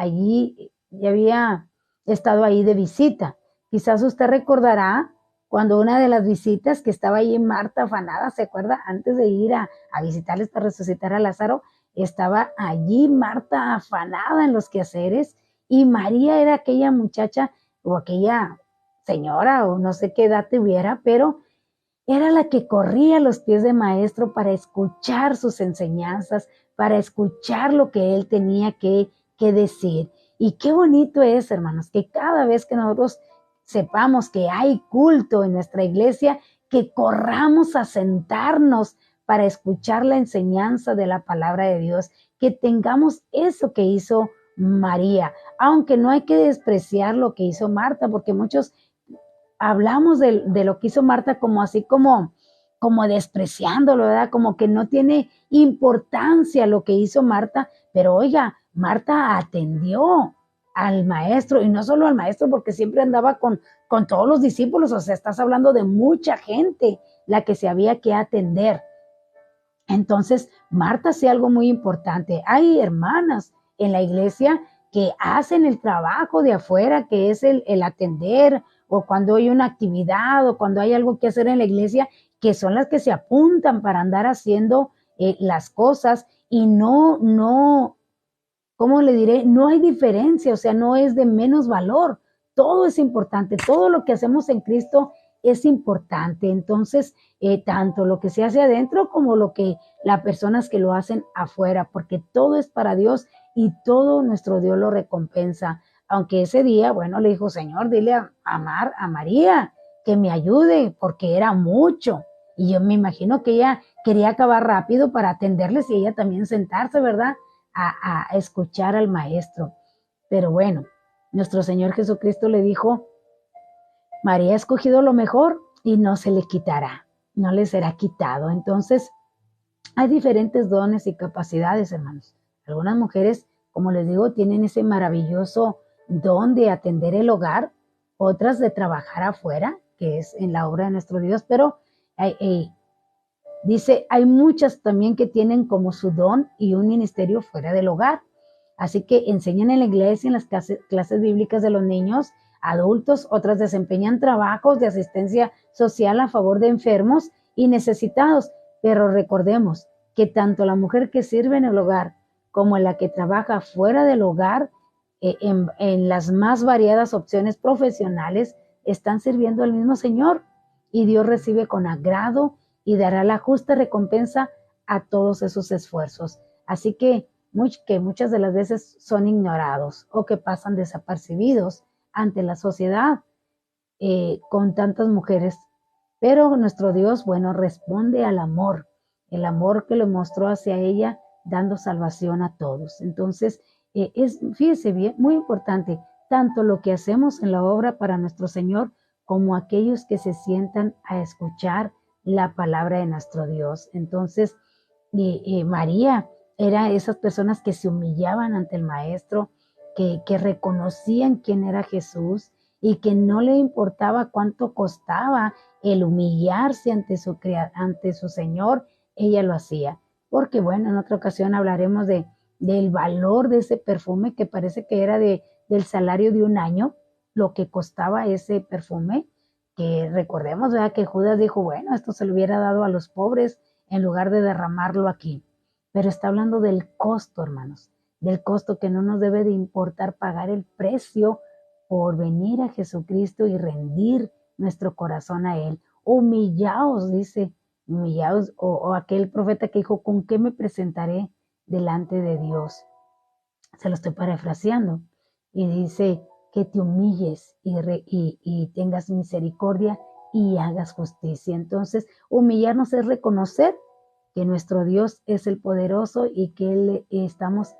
estado ahí de visita. Quizás usted recordará cuando una de las visitas que estaba ahí Marta afanada, ¿se acuerda? Antes de ir a visitarles para resucitar a Lázaro, estaba allí Marta afanada en los quehaceres y María era aquella muchacha o aquella señora o no sé qué edad tuviera, pero era la que corría a los pies del maestro para escuchar sus enseñanzas, para escuchar lo que él tenía que decir. Y qué bonito es, hermanos, que cada vez que nosotros sepamos que hay culto en nuestra iglesia, que corramos a sentarnos para escuchar la enseñanza de la palabra de Dios, que tengamos eso que hizo María, aunque no hay que despreciar lo que hizo Marta, porque muchos hablamos de lo que hizo Marta como así como despreciándolo, ¿verdad? Como que no tiene importancia lo que hizo Marta, pero oiga, Marta atendió al maestro, y no solo al maestro, porque siempre andaba con todos los discípulos, o sea, estás hablando de mucha gente la que se había que atender. Entonces, Marta hace algo muy importante. Hay hermanas en la iglesia que hacen el trabajo de afuera, que es el atender, o cuando hay una actividad, o cuando hay algo que hacer en la iglesia, que son las que se apuntan para andar haciendo las cosas y ¿cómo le diré? No hay diferencia, o sea, no es de menos valor. Todo es importante, todo lo que hacemos en Cristo es importante. Entonces, tanto lo que se hace adentro como las personas que lo hacen afuera, porque todo es para Dios y todo nuestro Dios lo recompensa. Aunque ese día, bueno, le dijo, Señor, dile a María que me ayude, porque era mucho. Y yo me imagino que ella quería acabar rápido para atenderles y ella también sentarse, ¿verdad? A escuchar al maestro. Pero bueno, nuestro Señor Jesucristo le dijo, María ha escogido lo mejor y no se le quitará, no le será quitado. Entonces, hay diferentes dones y capacidades, hermanos. Algunas mujeres, como les digo, tienen ese maravilloso don de atender el hogar, otras de trabajar afuera, que es en la obra de nuestro Dios, pero dice, hay muchas también que tienen como su don y un ministerio fuera del hogar. Así que enseñan en la iglesia, en las clases bíblicas de los niños, adultos, otras desempeñan trabajos de asistencia social a favor de enfermos y necesitados. Pero recordemos que tanto la mujer que sirve en el hogar como la que trabaja fuera del hogar, en las más variadas opciones profesionales, están sirviendo al mismo Señor y Dios recibe con agrado y dará la justa recompensa a todos esos esfuerzos. Así que muchas de las veces son ignorados o que pasan desapercibidos ante la sociedad con tantas mujeres. Pero nuestro Dios, bueno, responde al amor, el amor que lo mostró hacia ella, dando salvación a todos. Entonces, fíjese bien, muy importante, tanto lo que hacemos en la obra para nuestro Señor, como aquellos que se sientan a escuchar la palabra de nuestro Dios. Entonces, María era esas personas que se humillaban ante el maestro, que reconocían quién era Jesús y que no le importaba cuánto costaba el humillarse ante su Señor, ella lo hacía. Porque bueno, en otra ocasión hablaremos del valor de ese perfume que parece que era del salario de un año, lo que costaba ese perfume, que recordemos, ¿verdad? Que Judas dijo, bueno, esto se lo hubiera dado a los pobres en lugar de derramarlo aquí. Pero está hablando del costo, hermanos, del costo que no nos debe de importar pagar el precio por venir a Jesucristo y rendir nuestro corazón a Él. Humillaos, dice, humillaos, o aquel profeta que dijo, ¿con qué me presentaré delante de Dios? se lo estoy parafraseando, y dice que te humilles y tengas misericordia y hagas justicia. Entonces, humillarnos es reconocer que nuestro Dios es el poderoso y que estamos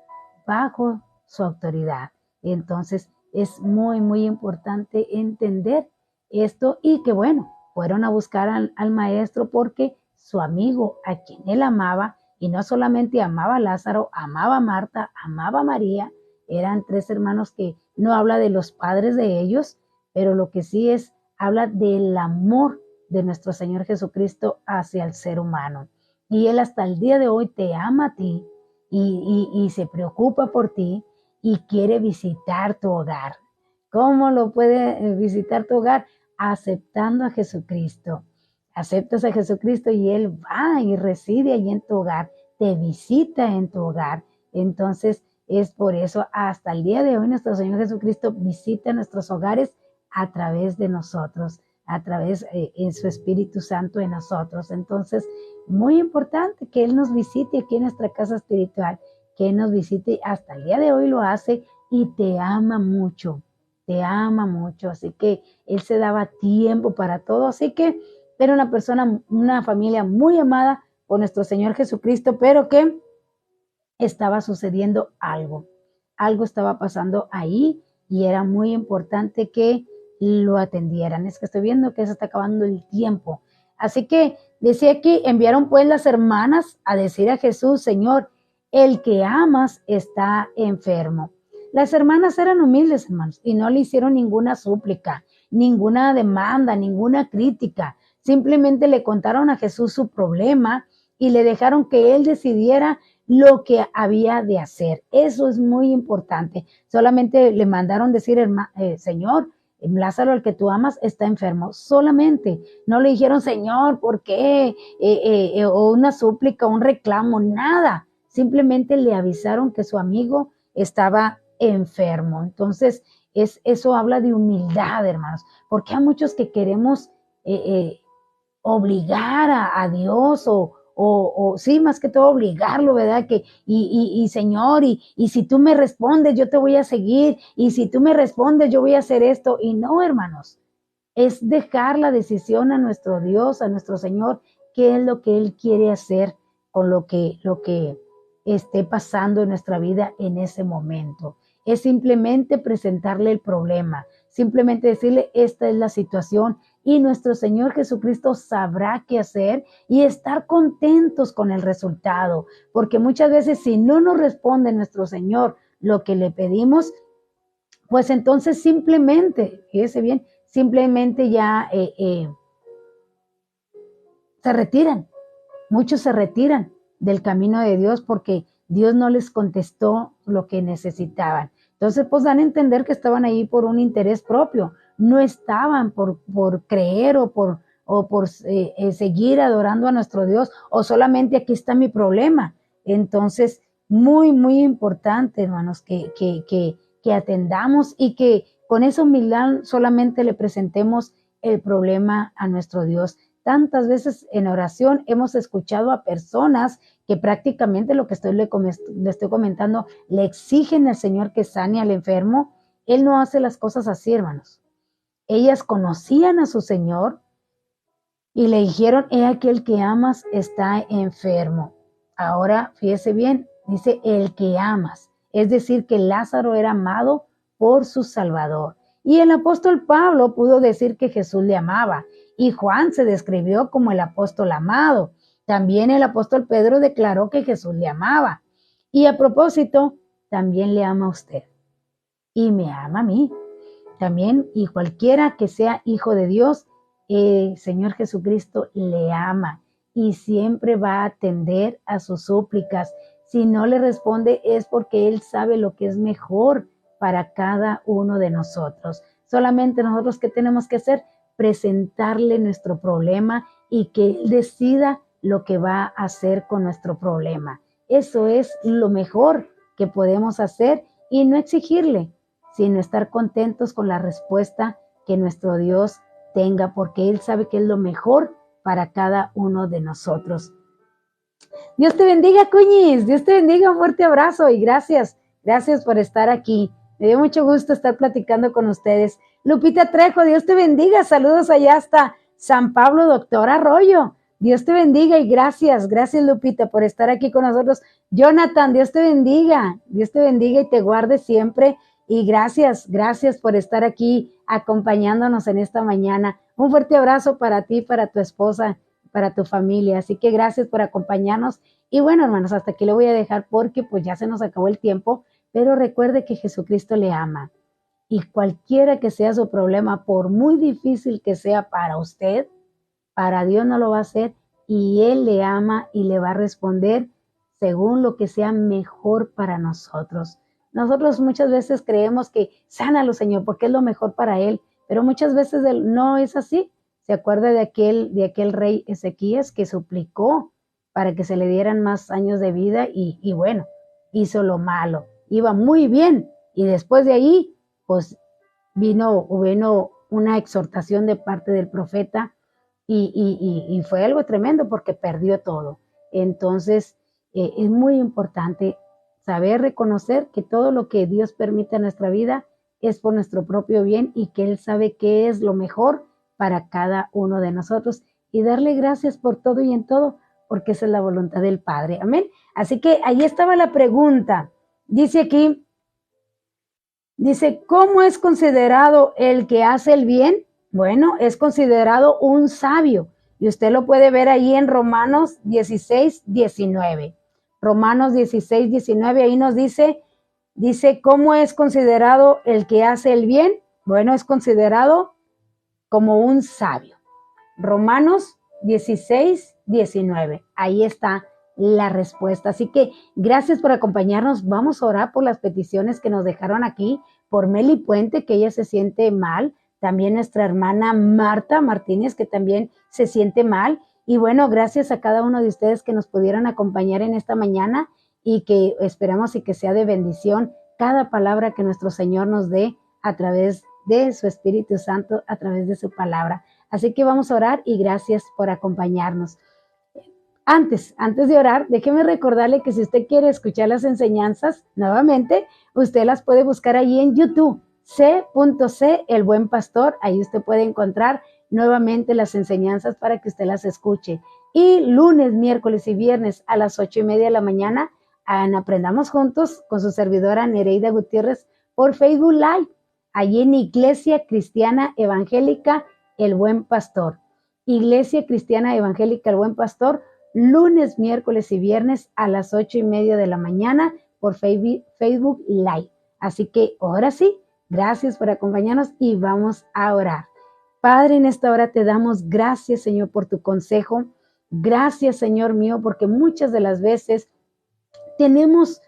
bajo su autoridad. Entonces, es muy, muy importante entender esto y que, bueno, fueron a buscar al maestro porque su amigo, a quien él amaba, y no solamente amaba a Lázaro, amaba a Marta, amaba a María, eran tres hermanos que no habla de los padres de ellos, pero lo que sí es, habla del amor de nuestro Señor Jesucristo hacia el ser humano. Y Él hasta el día de hoy te ama a ti y se preocupa por ti y quiere visitar tu hogar. ¿Cómo lo puede visitar tu hogar? Aceptando a Jesucristo. Aceptas a Jesucristo y Él va y reside allí en tu hogar, te visita en tu hogar. Entonces es por eso hasta el día de hoy nuestro Señor Jesucristo visita nuestros hogares a través de nosotros, a través en su Espíritu Santo en nosotros. Entonces, muy importante que Él nos visite aquí en nuestra casa espiritual, que Él nos visite, hasta el día de hoy lo hace y te ama mucho, así que Él se daba tiempo para todo, así que era una persona, una familia muy amada por nuestro Señor Jesucristo, pero que estaba sucediendo algo estaba pasando ahí y era muy importante que lo atendieran. Es que estoy viendo que se está acabando el tiempo. Así que decía aquí, enviaron pues las hermanas a decir a Jesús, Señor, el que amas está enfermo. Las hermanas eran humildes, hermanos, y no le hicieron ninguna súplica, ninguna demanda, ninguna crítica. Simplemente le contaron a Jesús su problema y le dejaron que él decidiera lo que había de hacer. Eso es muy importante. Solamente le mandaron decir, Señor, Lázaro, el que tú amas, está enfermo. Solamente. No le dijeron, Señor, ¿por qué? O una súplica, un reclamo, nada. Simplemente le avisaron que su amigo estaba enfermo. Entonces, eso habla de humildad, hermanos. Porque hay muchos que queremos obligar a Dios o sí, más que todo obligarlo, ¿verdad? Y Señor, y si tú me respondes, yo te voy a seguir, y si tú me respondes, yo voy a hacer esto. Y no, hermanos, es dejar la decisión a nuestro Dios, a nuestro Señor, qué es lo que Él quiere hacer con lo que esté pasando en nuestra vida en ese momento. Es simplemente presentarle el problema, simplemente decirle, esta es la situación, y nuestro Señor Jesucristo sabrá qué hacer y estar contentos con el resultado, porque muchas veces si no nos responde nuestro Señor lo que le pedimos, pues entonces simplemente, fíjese bien, simplemente ya se retiran. Muchos se retiran del camino de Dios porque Dios no les contestó lo que necesitaban. Entonces, pues dan a entender que estaban ahí por un interés propio, no estaban por creer o por seguir adorando a nuestro Dios, o solamente aquí está mi problema. Entonces, muy, muy importante, hermanos, que atendamos y que con esa humildad solamente le presentemos el problema a nuestro Dios. Tantas veces en oración hemos escuchado a personas que prácticamente lo que le estoy comentando, le exigen al Señor que sane al enfermo. Él no hace las cosas así, hermanos. Ellas conocían a su Señor y le dijeron, he aquí el que amas está enfermo. Ahora, fíjese bien, dice el que amas. Es decir, que Lázaro era amado por su Salvador. Y el apóstol Pablo pudo decir que Jesús le amaba. Y Juan se describió como el apóstol amado. También el apóstol Pedro declaró que Jesús le amaba. Y a propósito, también le ama a usted. Y me ama a mí. También, y cualquiera que sea hijo de Dios, Señor Jesucristo le ama y siempre va a atender a sus súplicas. Si no le responde es porque Él sabe lo que es mejor para cada uno de nosotros. Solamente nosotros, ¿qué tenemos que hacer? Presentarle nuestro problema y que Él decida lo que va a hacer con nuestro problema. Eso es lo mejor que podemos hacer y no exigirle, sino estar contentos con la respuesta que nuestro Dios tenga, porque Él sabe que es lo mejor para cada uno de nosotros. Dios te bendiga, Cuñis. Dios te bendiga. Un fuerte abrazo y gracias Gracias por estar aquí. Me dio mucho gusto estar platicando con ustedes. Lupita Trejo, Dios te bendiga. Saludos allá hasta San Pablo, doctor Arroyo. Dios te bendiga y gracias Lupita por estar aquí con nosotros. Jonathan, Dios te bendiga y te guarde siempre. Y gracias por estar aquí acompañándonos en esta mañana. Un fuerte abrazo para ti, para tu esposa, para tu familia. Así que gracias por acompañarnos. Y bueno, hermanos, hasta aquí lo voy a dejar porque pues ya se nos acabó el tiempo, pero recuerde que Jesucristo le ama. Y cualquiera que sea su problema, por muy difícil que sea para usted, para Dios no lo va a hacer y Él le ama y le va a responder según lo que sea mejor para nosotros. Nosotros muchas veces creemos que sánalo, Señor, porque es lo mejor para Él, pero muchas veces no es así. ¿Se acuerda de aquel rey Ezequías que suplicó para que se le dieran más años de vida y bueno, hizo lo malo? Iba muy bien y después de ahí, pues vino una exhortación de parte del profeta y fue algo tremendo porque perdió todo. Entonces, es muy importante saber reconocer que todo lo que Dios permite en nuestra vida es por nuestro propio bien y que Él sabe qué es lo mejor para cada uno de nosotros y darle gracias por todo y en todo, porque esa es la voluntad del Padre. Amén. Así que ahí estaba la pregunta. Dice aquí, ¿cómo es considerado el que hace el bien? Bueno, es considerado un sabio. Y usted lo puede ver ahí en Romanos 16:19. Romanos 16:19, ahí nos dice, ¿cómo es considerado el que hace el bien? Bueno, es considerado como un sabio. Romanos 16:19. Ahí está la respuesta. Así que gracias por acompañarnos. Vamos a orar por las peticiones que nos dejaron aquí, por Meli Puente, que ella se siente mal, también nuestra hermana Marta Martínez, que también se siente mal. Y bueno, gracias a cada uno de ustedes que nos pudieron acompañar en esta mañana y que esperamos y que sea de bendición cada palabra que nuestro Señor nos dé a través de su Espíritu Santo, a través de su palabra. Así que vamos a orar y gracias por acompañarnos. Antes de orar, déjeme recordarle que si usted quiere escuchar las enseñanzas nuevamente, usted las puede buscar ahí en YouTube, C.C. El Buen Pastor. Ahí usted puede encontrar nuevamente las enseñanzas para que usted las escuche. Y lunes, miércoles y viernes a las 8:30 de la mañana, Aprendamos Juntos con su servidora Nereida Gutiérrez por Facebook Live, allí en Iglesia Cristiana Evangélica El Buen Pastor. Iglesia Cristiana Evangélica El Buen Pastor, lunes, miércoles y viernes a las 8:30 de la mañana por Facebook Live. Así que ahora sí, gracias por acompañarnos y vamos a orar. Padre, en esta hora te damos gracias, Señor, por tu consejo. Gracias, Señor mío, porque muchas de las veces tenemos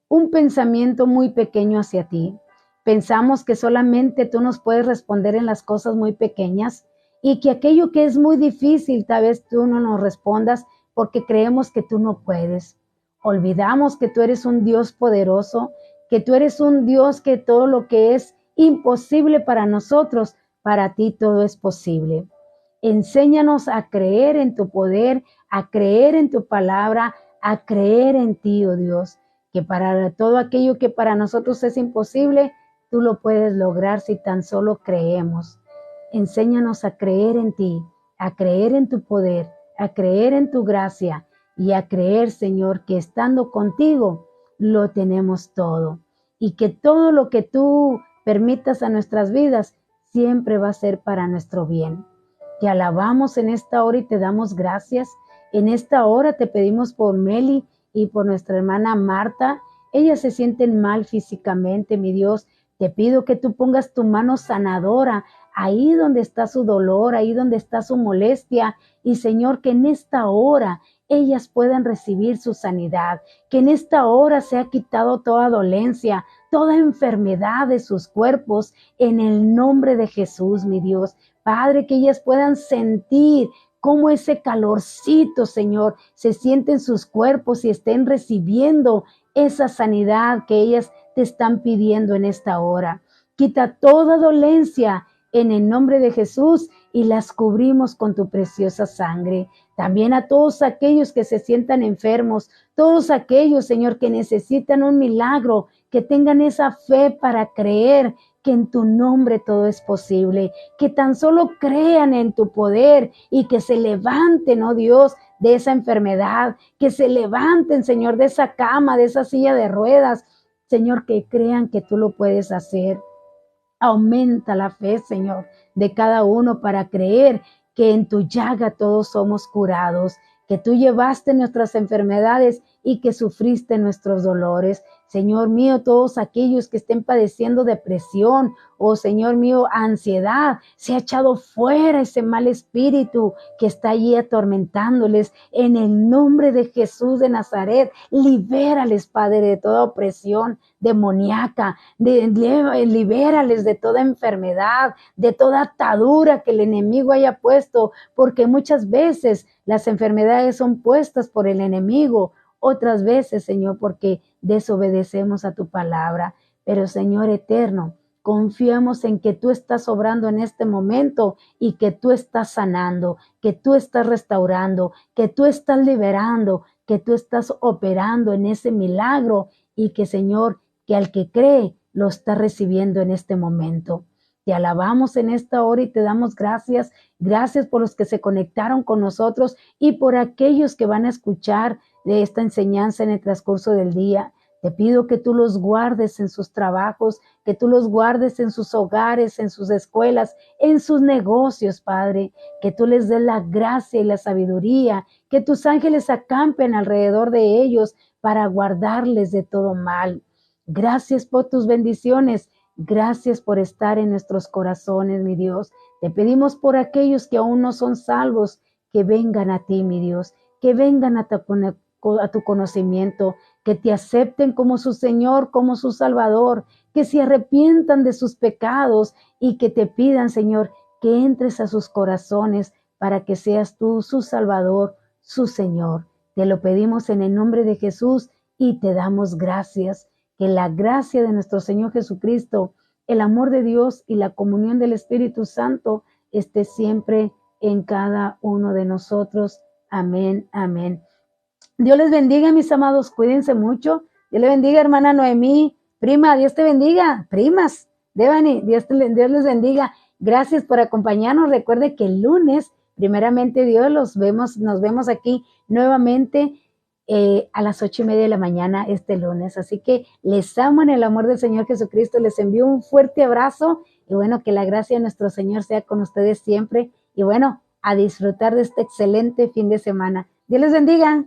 un pensamiento muy pequeño hacia ti. Pensamos que solamente tú nos puedes responder en las cosas muy pequeñas y que aquello que es muy difícil, tal vez tú no nos respondas porque creemos que tú no puedes. Olvidamos que tú eres un Dios poderoso, que tú eres un Dios que todo lo que es imposible para nosotros, para ti todo es posible. Enséñanos a creer en tu poder, a creer en tu palabra, a creer en ti, oh Dios, que para todo aquello que para nosotros es imposible, tú lo puedes lograr si tan solo creemos. Enséñanos a creer en ti, a creer en tu poder, a creer en tu gracia y a creer, Señor, que estando contigo lo tenemos todo y que todo lo que tú permitas a nuestras vidas siempre va a ser para nuestro bien. Te alabamos en esta hora y te damos gracias. En esta hora te pedimos por Meli y por nuestra hermana Marta. Ellas se sienten mal físicamente, mi Dios. Te pido que tú pongas tu mano sanadora ahí donde está su dolor, ahí donde está su molestia. Y Señor, que en esta hora ellas puedan recibir su sanidad, que en esta hora se ha quitado toda dolencia, toda enfermedad de sus cuerpos, en el nombre de Jesús, mi Dios. Padre, que ellas puedan sentir cómo ese calorcito, Señor, se siente en sus cuerpos y estén recibiendo esa sanidad que ellas te están pidiendo en esta hora. Quita toda dolencia en el nombre de Jesús y las cubrimos con tu preciosa sangre. También a todos aquellos que se sientan enfermos, todos aquellos, Señor, que necesitan un milagro, que tengan esa fe para creer que en tu nombre todo es posible, que tan solo crean en tu poder y que se levanten, oh Dios, de esa enfermedad, que se levanten, Señor, de esa cama, de esa silla de ruedas, Señor, que crean que tú lo puedes hacer. Aumenta la fe, Señor, de cada uno para creer que en tu llaga todos somos curados, que tú llevaste nuestras enfermedades y que sufriste nuestros dolores. Señor mío, todos aquellos que estén padeciendo depresión o, Señor mío, ansiedad, se ha echado fuera ese mal espíritu que está allí atormentándoles. En el nombre de Jesús de Nazaret, libérales, Padre, de toda opresión demoníaca, libérales de toda enfermedad, de toda atadura que el enemigo haya puesto, porque muchas veces las enfermedades son puestas por el enemigo, otras veces, Señor, porque desobedecemos a tu palabra. Pero, Señor eterno, confiamos en que tú estás obrando en este momento y que tú estás sanando, que tú estás restaurando, que tú estás liberando, que tú estás operando en ese milagro y que, Señor, que al que cree lo está recibiendo en este momento. Te alabamos en esta hora y te damos gracias. Gracias por los que se conectaron con nosotros y por aquellos que van a escuchar de esta enseñanza en el transcurso del día. Te pido que tú los guardes en sus trabajos, que tú los guardes en sus hogares, en sus escuelas, en sus negocios, Padre, que tú les des la gracia y la sabiduría, que tus ángeles acampen alrededor de ellos para guardarles de todo mal. Gracias por tus bendiciones. Gracias por estar en nuestros corazones, mi Dios. Te pedimos por aquellos que aún no son salvos, que vengan a ti, mi Dios, que vengan a tu conocimiento, que te acepten como su Señor, como su Salvador, que se arrepientan de sus pecados y que te pidan, Señor, que entres a sus corazones para que seas tú su Salvador, su Señor. Te lo pedimos en el nombre de Jesús y te damos gracias. Que la gracia de nuestro Señor Jesucristo, el amor de Dios y la comunión del Espíritu Santo esté siempre en cada uno de nosotros. Amén, amén. Dios les bendiga, mis amados, cuídense mucho. Dios les bendiga, hermana Noemí, prima, Dios te bendiga, primas, Devani, Dios les bendiga. Gracias por acompañarnos. Recuerde que el lunes, primeramente Dios, nos vemos aquí nuevamente a las 8:30 de la mañana este lunes. Así que les amo en el amor del Señor Jesucristo. Les envío un fuerte abrazo y bueno, que la gracia de nuestro Señor sea con ustedes siempre. Y bueno, a disfrutar de este excelente fin de semana. Dios les bendiga.